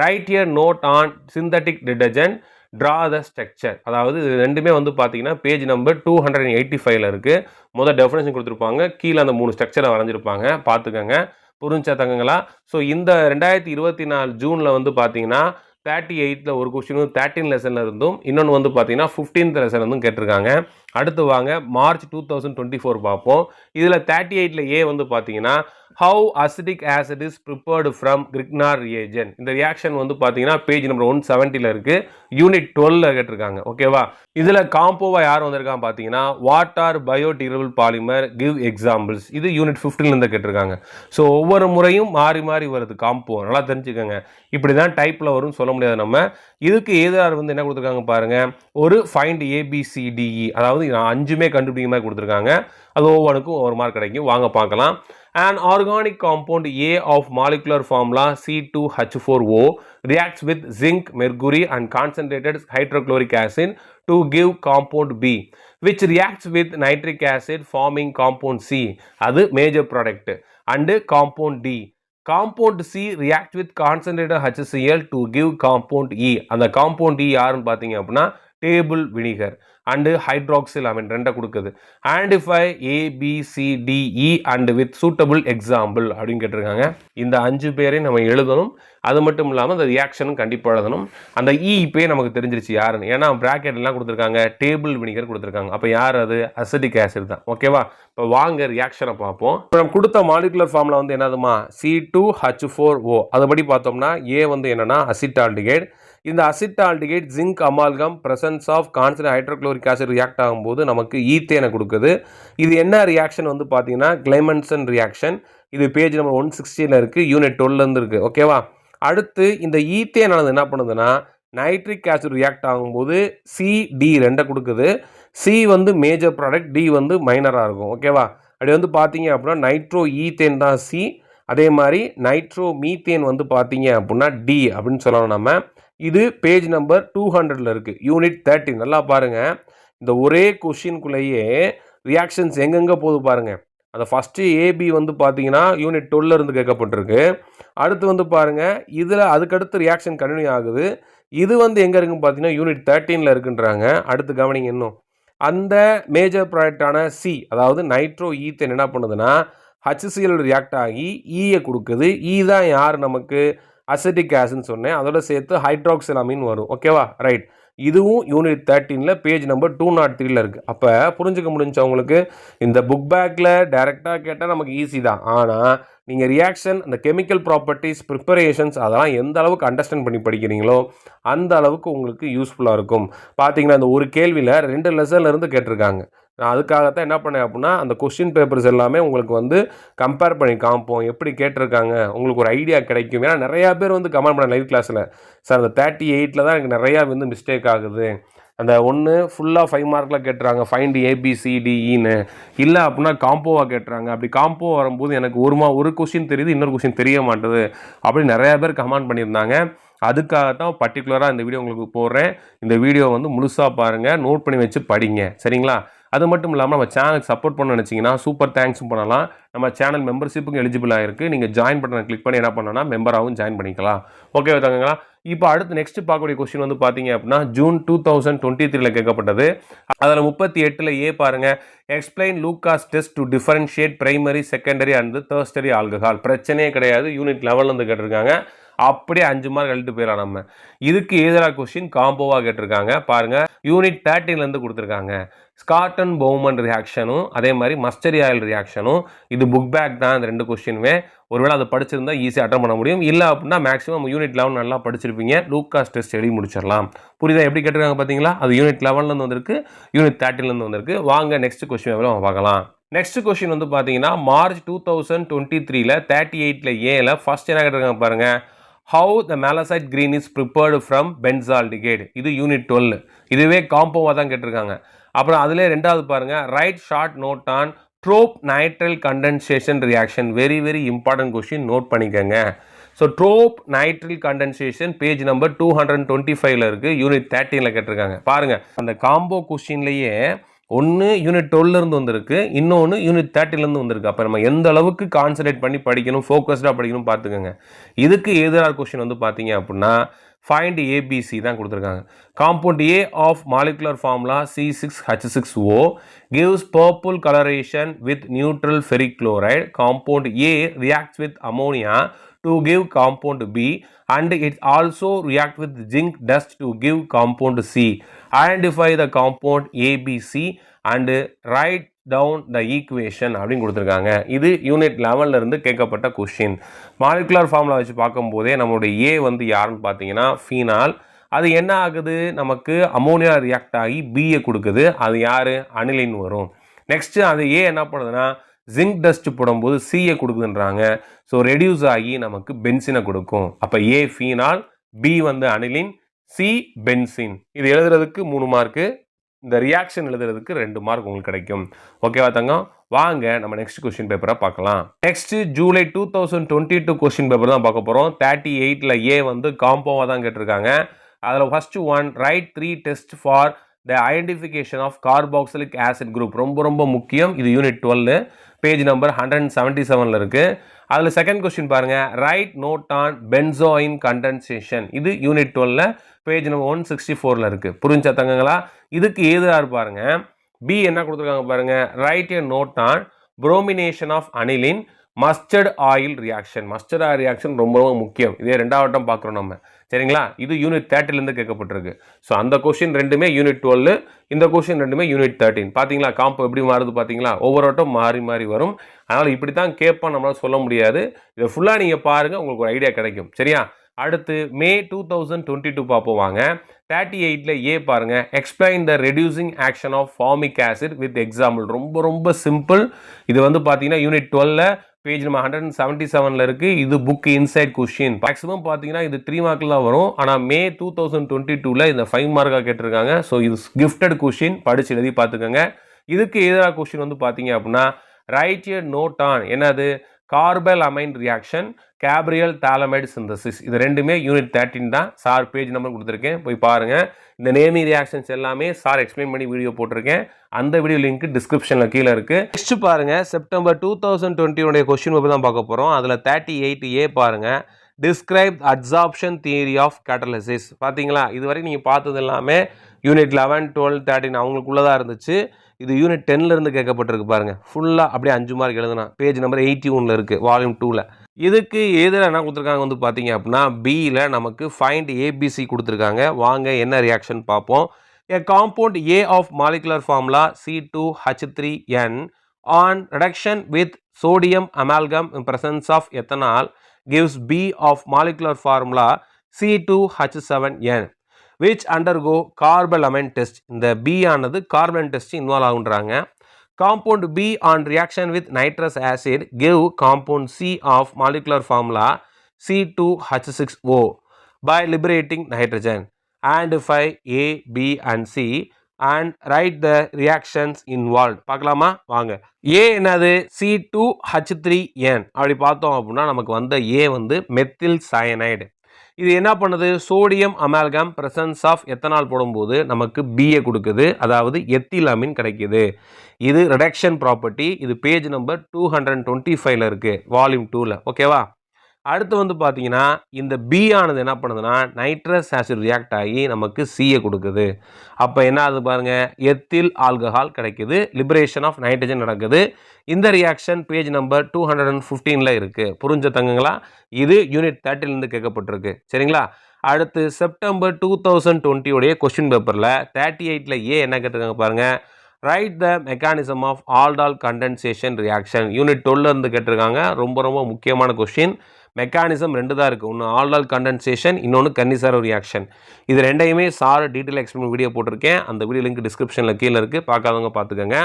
Write a note on synthetic detergent draw the structure. அதாவது இது ரெண்டுமே வந்து பார்த்தீங்கன்னா பேஜ் நம்பர் 285ல் இருக்குது. முதல் டெஃபினேஷன் கொடுத்துருப்பாங்க, கீழே அந்த 3 ஸ்ட்ரக்சரை வரைஞ்சிருப்பாங்க. பார்த்துக்கோங்க, புரிஞ்சா தங்கங்களா? ஸோ இந்த 2024 ஜூனில் வந்து பார்த்தீங்கன்னா 38ல் ஒரு கொஸ்டினும் 13 லெசனில் இருந்தும் இன்னொன்று வந்து பார்த்தீங்கன்னா 15th லெசன் இருந்தும் கேட்டிருக்காங்க. அடுத்து வாங்க மார்ச் 2024 பார்ப்போம். இதில் 38ல் ஏ வந்து பார்த்தீங்கன்னா how acetic acid is prepared from Grignard reagent. இந்த ரியாக்ஷன் வந்து பார்த்தீங்கன்னா பேஜ் நம்பர் 170ல் இருக்குது. யூனிட் 12ல் கேட்டிருக்காங்க. ஓகேவா? இதில் காம்போவாக யார் வந்திருக்காங்க பார்த்தீங்கன்னா what are biodegradable polymer give examples, இது யூனிட் 15லேருந்து கேட்டிருக்காங்க. ஸோ ஒவ்வொரு முறையும் மாறி மாறி வருது காம்போ, நல்லா தெரிஞ்சுக்கோங்க. இப்படி தான் டைப்பில் வரும்னு சொல்ல முடியாது நம்ம. இதுக்கு எதிராக வந்து என்ன கொடுத்துருக்காங்க பாருங்கள், ஒரு ஃபைண்ட் ஏபிசிடிஇ, அதாவது 5மே கண்டுபிடிக்கிற மாதிரி கொடுத்துருக்காங்க. அது ஒவ்வொன்றுக்கும் ஒரு மார்க் கிடைக்கும். வாங்க பார்க்கலாம். An organic compound A of molecular formula C2H4O reacts with zinc, mercury and concentrated hydrochloric acid to give compound B, which reacts with nitric acid forming compound C, அது major product, and compound D. Compound C reacts with concentrated HCl to give compound E. அந்த compound E யாருன்னு பார்த்தீங்க அப்படின்னா table vinegar and hydroxyl amine ரெண்டை கொடுக்குது. Identify ABCDE and with suitable example அப்படின்னு கேட்டிருக்காங்க. இந்த 5 பேரையும் நம்ம எழுதணும். அது மட்டும் இல்லாமல் அந்த ரியாக்ஷனும் கண்டிப்பாக எழுதணும். அந்த இப்போயே நமக்கு தெரிஞ்சிருச்சு யாருன்னு, ஏன்னா ப்ராக்கெட்லாம் கொடுத்துருக்காங்க, டேபிள் வினிகர் கொடுத்துருக்காங்க. அப்போ யார் அது? அசிட்டிக் ஆசிட் தான். ஓகேவா? இப்போ வாங்க ரியாக்ஷனை பார்ப்போம். இப்போ நம்ம கொடுத்த மாலிகுலர் ஃபார்முலா வந்து என்னதுமா C2H4O. அதுபடி பார்த்தோம்னா ஏ வந்து என்னன்னா அசிட்டால்டிகைடு. இந்த acetaldehyde zinc amalgam presence of concentrated hydrochloric acid react ஆகும்போது நமக்கு ஈத்தேனை கொடுக்குது. இது என்ன ரியாக்ஷன் வந்து பார்த்தீங்கன்னா கிளைமன்சன் ரியாக்ஷன். இது பேஜ் நம்பர் 160ல் இருக்குது, யூனிட் 12லேருந்து இருக்குது. ஓகேவா? அடுத்து இந்த ஈத்தேனானது என்ன பண்ணுதுன்னா நைட்ரிக் ஆசிட் ரியாக்ட் ஆகும்போது CD 2 கொடுக்குது. சி வந்து மேஜர் ப்ராடக்ட், டி வந்து மைனராக இருக்கும். ஓகேவா? அப்படி வந்து பார்த்தீங்க அப்படின்னா நைட்ரோ ஈத்தேன் தான் சி, அதே மாதிரி நைட்ரோ மீத்தேன் வந்து பார்த்தீங்க அப்படின்னா டி அப்படின்னு சொல்லணும் நம்ம. இது பேஜ் நம்பர் 200ல் இருக்குது, யூனிட் 13. நல்லா பாருங்கள், இந்த ஒரே கொஷின்குள்ளேயே ரியாக்ஷன்ஸ் எங்கெங்கே போகுது பாருங்கள். அந்த ஃபஸ்ட்டு ஏபி வந்து பார்த்தீங்கன்னா யூனிட் 12 இருந்து கேட்கப்பட்டிருக்கு. அடுத்து வந்து பாருங்கள் இதில் அதுக்கடுத்து ரியாக்ஷன் கண்டினியூ ஆகுது. இது வந்து எங்கே இருக்குன்னு பார்த்தீங்கன்னா யூனிட் 13ல் இருக்குன்றாங்க. அடுத்து கவனிங்க இன்னும் அந்த மேஜர் ப்ராடக்டான சி அதாவது நைட்ரோ ஈத்தேன் என்ன பண்ணுதுன்னா HCl ரியாக்ட் ஆகி ஈயை கொடுக்குது. ஈ தான் யார் நமக்கு அசிட்டிக் ஆசிட்னு சொன்னேன். அதோட சேர்த்து ஹைட்ராக்சிலமின் வரும். ஓகேவா ரைட். இதுவும் யூனிட் 13ல் பேஜ் நம்பர் 203ல் இருக்குது. அப்போ புரிஞ்சுக்க முடிஞ்சவங்களுக்கு இந்த புக் பேக்கில் டைரெக்டாக கேட்டால் நமக்கு ஈஸி தான். ஆனால் நீங்கள் ரியாக்ஷன் அந்த கெமிக்கல் ப்ராப்பர்ட்டிஸ் ப்ரிப்பரேஷன்ஸ் அதெல்லாம் எந்த அளவுக்கு அண்டர்ஸ்டாண்ட் பண்ணி படிக்கிறீங்களோ அந்த அளவுக்கு உங்களுக்கு யூஸ்ஃபுல்லாக இருக்கும். பார்த்தீங்கன்னா இந்த ஒரு கேள்வியில் 2 லெசன்லேருந்து கேட்டிருக்காங்க. நான் அதுக்காகத்தான் என்ன பண்ணேன் அப்படின்னா அந்த கொஸ்டின் பேப்பர்ஸ் எல்லாமே உங்களுக்கு வந்து கம்பேர் பண்ணி காமிப்போம். எப்படி கேட்டிருக்காங்க உங்களுக்கு ஒரு ஐடியா கிடைக்கும். ஏன்னா நிறையா பேர் வந்து கமெண்ட் பண்ண லைவ் கிளாஸில் சார் அந்த 38ல் தான் எனக்கு நிறையா வந்து மிஸ்டேக் ஆகுது. அந்த ஒன்று ஃபுல்லாக 5 மார்க்கில் கேட்டுறாங்க ஃபைண்ட் ABCDEன்னு இல்லை அப்படின்னா காம்போவாக கேட்டுறாங்க. அப்படி காம்போ வரும்போது எனக்கு ஒரு கொஸ்டின் தெரியுது இன்னொரு கொஸ்டின் தெரிய மாட்டுது அப்படி நிறையா பேர் கமெண்ட் பண்ணியிருந்தாங்க. அதுக்காகத்தான் பர்டிகுலராக இந்த வீடியோ உங்களுக்கு போடுறேன். இந்த வீடியோ வந்து முழுசாக பாருங்கள், நோட் பண்ணி வச்சு படிங்க சரிங்களா. அது மட்டும் இல்லாமல் நம்ம சேனலுக்கு சப்போர்ட் பண்ண நினச்சிங்கன்னா சூப்பர் தேங்க்ஸும் பண்ணலாம். நம்ம சேனல் மெம்பர்ஷிப்புக்கும் எலிஜிபிளாக இருக்குது. நீங்கள் ஜாயின் பட்டனை கிளிக் பண்ணி என்ன பண்ணணும்னா மெம்பராகவும் ஜாயின் பண்ணிக்கலாம். ஓகே தாங்களா. இப்போ அடுத்து நெக்ஸ்ட் பார்க்கக்கூடிய கொஸ்டின் வந்து பார்த்தீங்க அப்படின்னா ஜூன் 2023ல் கேட்கப்பட்டது. அதில் 38ல் ஏ பாருங்கள். Explain Lucas test to differentiate primary secondary and tertiary alcohol. பிரச்சனையே கிடையாது. யூனிட் 11லேருந்து கேட்டிருக்காங்க. அப்படியே 5 மார்க் எழுதிட்டு போயிடலாம். நம்ம இதுக்கு எதிராக கொஸ்டின் காம்போவாக கேட்டிருக்காங்க. பாருங்கள் யூனிட் 13லேருந்து கொடுத்துருக்காங்க. ஸ்காட்டன் பவுமன் ரியாக்ஷனும் அதே மாதிரி மஸ்டரி ஆயில் ரியாக்ஷனும். இது புக் பேக் தான் இந்த 2 கொஸ்டினுமே. ஒருவேளை அதை படிச்சிருந்தா ஈஸியாக அட்டன் பண்ண முடியும். இல்லை அப்படின்னா மேக்ஸிமம் யூனிட் 11 நல்லா படிச்சிருப்பீங்க. லூகாஸ் டெஸ்ட் எழுதி முடிச்சிடலாம். புரியுதா எப்படி கேட்டிருக்காங்க பார்த்தீங்களா. அது யூனிட் 11லேருந்து வந்திருக்கு, யூனிட் 13லேருந்து வந்திருக்கு. வாங்க நெக்ஸ்ட் கொஸ்டின் எவ்வளோ பார்க்கலாம். நெக்ஸ்ட் கொஸ்டின் வந்து பார்த்தீங்கன்னா மார்ச் 2023ல் 38ல் ஏல ஃபர்ஸ்ட் என்ன கேட்டிருக்காங்க பாருங்கள். How the malachite green is prepared from benzaldehyde. இது யூனிட் 12. இதுவே காம்போவாக தான் கேட்டிருக்காங்க. அப்புறம் அதிலே ரெண்டாவது பாருங்கள் write short note on Thorpe nitrile condensation reaction. Very very important question, note பண்ணிக்கோங்க. So Thorpe nitrile condensation page number 225ல் இருக்குது. யூனிட் 13ல் கேட்டிருக்காங்க. பாருங்கள் அந்த காம்போ கொஸ்டின்லேயே ஒன்று யூனிட் 12லேருந்து வந்திருக்கு, இன்னொன்று யூனிட் 13லேருந்து வந்திருக்கு. அப்போ நம்ம எந்த அளவுக்கு கான்சன்ட்ரேட் பண்ணி படிக்கணும், ஃபோக்கஸ்டாக படிக்கணும் பார்த்துக்கோங்க. இதுக்கு எதிராக கொஸ்டின் வந்து பார்த்தீங்க அப்படின்னா ஃபைண்ட் ABC தான் கொடுத்துருக்காங்க. Compound A of molecular formula C6H6O gives purple coloration with neutral ferric chloride. Compound A reacts with ammonia to give compound B and it also reacts with zinc dust to give compound C. Identify the compound ABC and write down the equation அப்படின்னு கொடுத்துருக்காங்க. இது யூனிட் 11லேருந்து கேட்கப்பட்ட கொஸ்டின். மாலிகுலர் ஃபார்முலா வச்சு பார்க்கும்போதே நம்மளுடைய ஏ வந்து யாருன்னு பார்த்தீங்கன்னா ஃபீனால். அது என்ன ஆகுது நமக்கு அமோனியா ரியாக்ட் ஆகி பிஏ கொடுக்குது. அது யார் அனிலின் வரும். நெக்ஸ்ட்டு அது ஏ என்ன பண்ணுதுன்னா ஜிங்க் டஸ்ட் போடும்போது சிஏ கொடுக்குதுன்றாங்க. ஸோ ரெடியூஸ் ஆகி நமக்கு பென்சினை கொடுக்கும். அப்போ ஏ ஃபீனால், பி வந்து அனிலின், சி பென்சின். இது எழுதுறதுக்கு 3 மார்க்கு, இந்த ரியாக்ஷன் எழுதுறதுக்கு 2 மார்க் உங்களுக்கு கிடைக்கும். ஓகேவா தங்கம். வாங்க நம்ம நெக்ஸ்ட் கொஸ்டின் பேப்பரை பார்க்கலாம். நெக்ஸ்ட் ஜூலை 2022 கொஸ்டின் பேப்பர் தான் பார்க்க போகிறோம். 38ல் ஏ வந்து காம்போவாக தான் கேட்டிருக்காங்க. அதில் first one write 3 test for the identification of carboxylic acid group. ரொம்ப ரொம்ப முக்கியம். இது யூனிட் 12 பேஜ் நம்பர் 177ல் இருக்குது. அதில் செகண்ட் கொஸ்டின் பாருங்கள் write note on benzoin condensation. இது யூனிட் 12 பேஜ் நம்பர் 164ல் இருக்குது. புரிஞ்சா தங்கங்களா. இதுக்கு எதிராக பாருங்க பி என்ன கொடுத்துருக்காங்க பாருங்க write a note on bromination of aniline mustard oil reaction. Mustard oil reaction ரொம்ப ரொம்ப முக்கியம். இதே 2வது பார்க்குறோம் நம்ம சரிங்களா. இது யூனிட் 30லேருந்து கேட்கப்பட்டிருக்கு. ஸோ அந்த கொஸ்டின் ரெண்டுமே யூனிட் 12, இந்த கொஸ்டின் ரெண்டுமே யூனிட் 13. பார்த்தீங்களா காம்போ எப்படி மாறுது பார்த்தீங்களா. ஒவ்வொரு வட்டம் மாறி மாறி வரும். அதனால் இப்படி தான் கேட்பான், நம்மளால் சொல்ல முடியாது. இதை ஃபுல்லாக நீங்கள் பாருங்கள், உங்களுக்கு ஒரு ஐடியா கிடைக்கும் சரியா. அடுத்து மே 2022 பார்ப்போம் வாங்க. 38ல் ஏ பாருங்கள் explain the reducing action of formic acid with example. ரொம்ப ரொம்ப சிம்பிள். இது வந்து பார்த்தீங்கன்னா யூனிட் 12 பேஜ் நம்ம 177ல் இருக்குது. இது புக் இன்சைட் கொஸ்டின். மேக்ஸிமம் பார்த்தீங்கன்னா இது 3 மார்க்கில் தான் வரும். ஆனால் மே 2022ல் இந்த 5 மார்க்காக கேட்டிருக்காங்க. ஸோ இது கிஃப்டட் கொஸ்டின், படித்து எழுதி பார்த்துக்கோங்க. இதுக்கு எதிராக கொஸ்டின் வந்து பார்த்தீங்க அப்படின்னா ரைட் ஏ நோட் ஆன் என்னது carbylamine reaction, Gabriel phthalimide synthesis. இது ரெண்டுமே யூனிட் 13 தான். சார் பேஜ் நம்பர் கொடுத்துருக்கேன், போய் பாருங்கள். இந்த நேமிங் ரியாக்ஷன்ஸ் எல்லாமே சார் எக்ஸ்பிளைன் பண்ணி வீடியோ போட்டிருக்கேன். அந்த வீடியோ லிங்க் டிஸ்கிரிப்ஷனில் கீழே இருக்குது. நெக்ஸ்ட் பாருங்கள், செப்டம்பர் 2020 கொஸ்டின் பேப்பர் தான் பார்க்க போகிறோம். அதில் 38A பாருங்கள், describe absorption theory of catalysis. பார்த்தீங்களா, இதுவரை நீங்கள் பார்த்தது எல்லாமே யூனிட் 11, 12, 13 அவங்களுக்குள்ளே தான் இருந்துச்சு. இது யூனிட் 10லேருந்து கேட்கப்பட்டிருக்கு பாருங்கள். ஃபுல்லாக அப்படியே 5 மார்க் எழுதுனா பேஜ் நம்பர் 81 இருக்குது, வால்யூம் 2ல். இதுக்கு எதில் என்ன கொடுத்துருக்காங்க வந்து பார்த்தீங்க அப்படின்னா, பியில் நமக்கு ஃபைண்ட் ஏபிசி கொடுத்துருக்காங்க. வாங்க என்ன ரியாக்ஷன் பார்ப்போம். A compound A of molecular formula C2H3N on reduction with sodium amalgam in presence of ethanol gives B of molecular formula C2H7N which undergo carbamine test. இந்த B ஆனது carbamine test இன்வால்வ் ஆகுன்றாங்க. Compound B on reaction with nitrous acid give compound C of molecular formula C2H6O by liberating nitrogen. Identify A, B and C and write the reactions involved. பார்க்கலாமா, வாங்க. A என்னது, C2H3N. அப்படி பார்த்தோம் அப்படின்னா நமக்கு வந்த A வந்து மெத்தில் சயனைடு. இது என்ன பண்ணுது, sodium amalgam presence of ethanol போடும்போது நமக்கு பிஏ கொடுக்குது, அதாவது எத்திலமின் கிடைக்குது. இது ரிடக்ஷன் ப்ராப்பர்ட்டி. இது பேஜ் நம்பர் 225ல் இருக்குது, வால்யூம் 2ல். ஓகேவா. அடுத்து வந்து பார்த்தீங்கன்னா, இந்த பி ஆனது என்ன பண்ணுதுன்னா நைட்ரஸ் ஆசிட் ரியாக்ட் ஆகி நமக்கு சிஏ கொடுக்குது. அப்போ என்ன ஆகுது பாருங்கள், எத்தில் ஆல்கஹால் கிடைக்குது, லிபரேஷன் ஆஃப் நைட்ரஜன் நடக்குது. இந்த ரியாக்ஷன் பேஜ் நம்பர் 215ல் இருக்குது. புரிஞ்ச தங்குங்களா. இது யூனிட் 30லேருந்து கேட்கப்பட்டிருக்கு. சரிங்களா. அடுத்து செப்டம்பர் 2020 கொஸ்டின் பேப்பரில் 38ல் ஏ என்ன கேட்டிருக்காங்க பாருங்கள், write the mechanism of aldol condensation reaction. Unit 12லேருந்து கேட்டிருக்காங்க. ரொம்ப ரொம்ப முக்கியமான கொஸ்டின். மெக்கானிசம் 2 தான் இருக்குது, ஒன்று ஆல்டால் கண்டென்சேஷன், இன்னொன்று கன்னிசாரோ ரியாக்ஷன். இது ரெண்டையுமே சார் டீட்டெயில் எக்ஸ்பிளைன் வீடியோ போட்டிருக்கேன். அந்த வீடியோ லிங்க் டிஸ்கிரிப்ஷனில் கீழே இருக்குது, பார்க்காதவங்க பார்த்துக்கோங்க.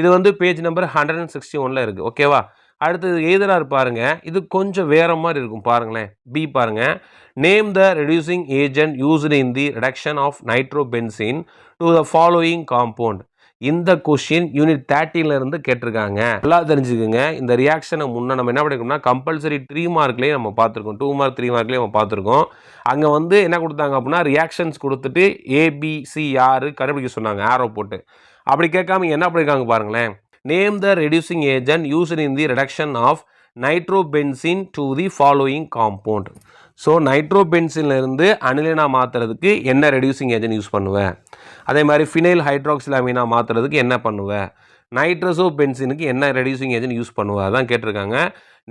இது வந்து பேஜ் நம்பர் 161ல் இருக்குது. ஓகேவா. அடுத்தது எதிராக பாருங்கள், இது கொஞ்சம் வேறு மாதிரி இருக்கும் பாருங்களேன். பி பாருங்கள், name the reducing agent used in the reduction of nitrobenzene to the following compound. இந்த கொஷின் யூனிட் 30லேருந்து கேட்டிருக்காங்க. நல்லா தெரிஞ்சுக்குங்க. இந்த ரியாக்ஷனை முன்னே நம்ம என்ன பண்ணிருக்கோம்னா கம்பல்சரி 3 மார்க்லேயே நம்ம பார்த்துருக்கோம், 2 மார்க் 3 மார்க்லேயே நம்ம பார்த்துருக்கோம். அங்கே வந்து என்ன கொடுத்தாங்க அப்படின்னா ரியாக்ஷன்ஸ் கொடுத்துட்டு ஏபிசி யார் கண்டுபிடிக்க சொன்னாங்க, ஆரோ போட்டு. அப்படி கேட்காம என்ன பண்ணியிருக்காங்க பாருங்களேன், name the reducing agent used in the reduction of nitrobenzene to the following compound. So நைட்ரோபென்சின்லேருந்து அனிலினா மாற்றுறதுக்கு என்ன ரெடியூசிங் ஏஜென்ட் யூஸ் பண்ணுவேன், அதே மாதிரி ஃபினைல் ஹைட்ராக்சில் அமீனா மாற்றுறதுக்கு என்ன பண்ணுவேன், நைட்ரஸோ பென்சினுக்கு என்ன ரெடியூசிங் ஏஜென்ட் யூஸ் பண்ணுவேன், அதான் கேட்டிருக்காங்க.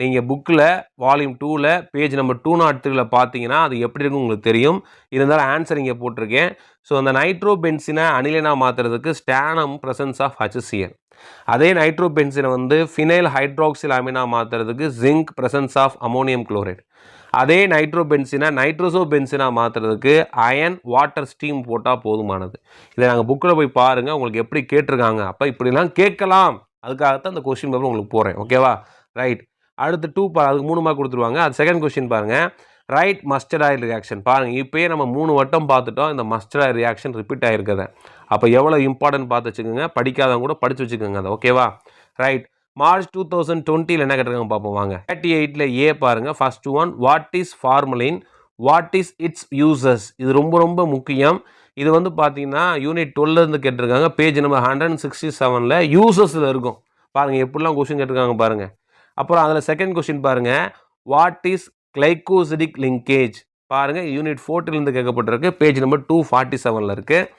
நீங்கள் புக்கில் வால்யூம் 2ல் பேஜ் நம்பர் 203ல் பார்த்தீங்கன்னா அது எப்படி இருக்கும் உங்களுக்கு தெரியும். இருந்தாலும் ஆன்சர் இங்கே போட்டிருக்கேன். ஸோ அந்த நைட்ரோபென்சினை அனிலினா மாற்றுறதுக்கு ஸ்டானம் பிரசன்ஸ் ஆஃப் HCl, அதே நைட்ரோபென்சினை வந்து ஃபினைல் ஹைட்ராக்சில் அமீனா மாற்றுறதுக்கு zinc presence of ammonium chloride, அதே நைட்ரோபென்சினை நைட்ரோசோபென்சினா மாற்றுறதுக்கு அயன் வாட்டர் ஸ்டீம் போட்டால் போதுமானது. இதை நாங்கள் புக்கில் போய் பாருங்கள், உங்களுக்கு எப்படி கேட்டிருக்காங்க. அப்போ இப்படிலாம் கேட்கலாம், அதுக்காகத்தான் அந்த கொஸ்டின் பேப்பர் உங்களுக்கு போகிறேன். ஓகேவா. ரைட். அடுத்து 2 அதுக்கு 3 மார்க் கொடுத்துருவாங்க. அது செகண்ட் கொஸ்டின் பாருங்கள், ரைட் மஸ்டர்ட் ஆயில் ரியாக்ஷன். பாருங்கள், இப்போயே நம்ம 3 வட்டம் பார்த்துட்டோம் இந்த மஸ்டர்ட் ஆயில் ரியாக்ஷன் ரிப்பீட் ஆகிருக்கதை. அப்போ எவ்வளோ இம்பார்ட்டன்ட் பார்த்து வச்சுக்கோங்க, படிக்காதவங்க கூட படித்து வச்சுக்கோங்க அதை. ஓகேவா. ரைட். மார்ச் 2020 என்ன கேட்டிருக்காங்க பார்ப்போம் வாங்க. 38ல் ஏ பாருங்கள், first one, what is formalin, what is it's uses. இது ரொம்ப ரொம்ப முக்கியம். இது வந்து பார்த்தீங்கன்னா யூனிட் 12லேருந்து கேட்டிருக்காங்க. பேஜ் நம்பர் 167ல் யூசஸில் இருக்கும். பாருங்கள் எப்படிலாம் கொஸ்டின் கேட்டிருக்காங்க பாருங்கள். அப்புறம் அதில் செகண்ட் கொஸ்டின் பாருங்கள், வாட் இஸ் கிளைகோசிடிக் லிங்கேஜ். பாருங்கள் யூனிட் 14லேருந்து கேட்கப்பட்டிருக்கு, பேஜ் நம்பர் 247ல் இருக்குது.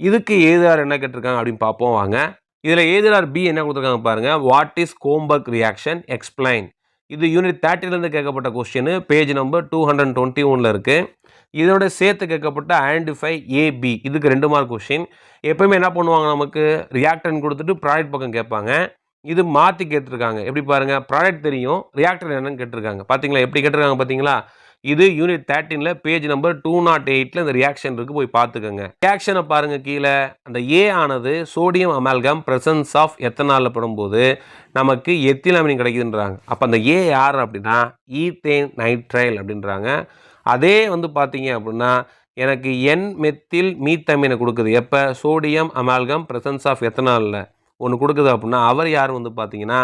இதுக்கு ஏதார் என்ன கேட்டிருக்காங்க அப்படின்னு பார்ப்போம் வாங்க. இதில் ஏதிரார் பி என்ன கொடுத்துருக்காங்க பாருங்கள், வாட் இஸ் கோம்பர்க் ரியாக்ஷன் எக்ஸ்பிளைன். இது யூனிட் 30லேருந்து கேட்கப்பட்ட கொஸ்டின், பேஜ் நம்பர் 221ல் இருக்குது. இதோட சேர்த்து கேட்கப்பட்ட ஐடென்டிஃபை ஏபி, இதுக்கு 2 மார்க் கொஸ்டின். எப்போயுமே என்ன பண்ணுவாங்க, நமக்கு ரியாக்டன் கொடுத்துட்டு ப்ராடக்ட் பக்கம் கேட்பாங்க. இது மாற்றி கேட்டிருக்காங்க. எப்படி பாருங்கள், ப்ராடக்ட் தெரியும், ரியாக்டர் என்னன்னு கேட்டிருக்காங்க. பார்த்தீங்களா எப்படி கேட்டிருக்காங்க பார்த்தீங்களா. இது யூனிட் 13ல் பேஜ் நம்பர் 208ல் இந்த ரியாக்ஷன் இருக்குது, போய் பார்த்துக்கோங்க. ரியாக்ஷனை பாருங்கள். கீழே அந்த ஏ ஆனது சோடியம் அமால்கம் பிரசன்ஸ் ஆஃப் எத்தனாலில் படும்போது நமக்கு எத்திலமின் கிடைக்குதுன்றாங்க. அப்போ அந்த ஏ யார் அப்படின்னா ஈத்தேன் நைட்ரைல் அப்படின்றாங்க. அதே வந்து பார்த்தீங்க அப்படின்னா எனக்கு என் மெத்தில் மீத்தமினை கொடுக்குது. எப்போ, சோடியம் அமால்கம் பிரசன்ஸ் ஆஃப் எத்தனாலில். ஒன்று கொடுக்குது அப்படின்னா அவர் யார் வந்து பார்த்தீங்கன்னா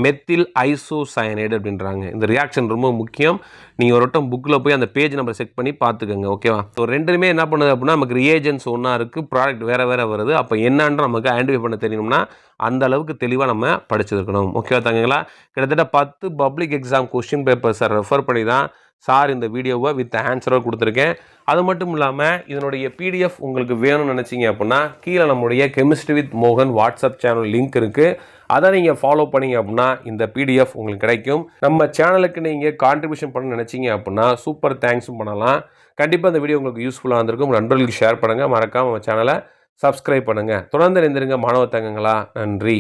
மெத்தில் ஐசோசயனைடு அப்படின்றாங்க. இந்த ரியாக்ஷன் ரொம்ப முக்கியம். நீங்கள் ஒரு வட்டம் புக்கில் போய் அந்த பேஜ் நம்பர் செக் பண்ணி பார்த்துக்கோங்க. ஓகேவா? ஸோ ரெண்டுமே என்ன பண்ணுது அப்படின்னா நமக்கு ரியேஜென்ட்ஸ் ஒன்றா இருக்குது, ப்ராடக்ட் வேறு வேறு வருது. அப்போ என்னன்னு நமக்கு ஐடென்டிஃபை பண்ண தெரியணும்னா அந்த அளவுக்கு தெளிவாக நம்ம படிச்சிருக்கணும். ஓகேவா தங்கங்களா? கிட்டத்தட்ட 10 பப்ளிக் எக்ஸாம் கொஸ்டின் பேப்பர்ஸை ரெஃபர் பண்ணி தான் சார் இந்த வீடியோவை வித் ஆன்சரோட கொடுத்துருக்கேன். அது மட்டும் இல்லாமல் இதனுடைய பிடிஎஃப் உங்களுக்கு வேணும்னு நினச்சிங்க அப்படின்னா கீழே நம்முடைய கெமிஸ்ட்ரி வித் மோகன் வாட்ஸ்அப் சேனல் லிங்க் இருக்குது. அதை நீங்கள் ஃபாலோ பண்ணிங்க அப்படின்னா இந்த பிடிஎஃப் உங்களுக்கு கிடைக்கும். நம்ம சேனலுக்கு நீங்கள் கான்ட்ரிபியூஷன் பண்ண நினச்சிங்க அப்படின்னா சூப்பர் தேங்க்ஸும் பண்ணலாம். கண்டிப்பாக இந்த வீடியோ உங்களுக்கு யூஸ்ஃபுல்லாக இருந்திருக்கும். உங்கள் நண்பர்களுக்கு ஷேர் பண்ணுங்கள். மறக்காமல் நம்ம சேனலை சப்ஸ்கிரைப் பண்ணுங்கள். தொடர்ந்து இணைந்திருங்க மாணவ தங்கங்களா. நன்றி.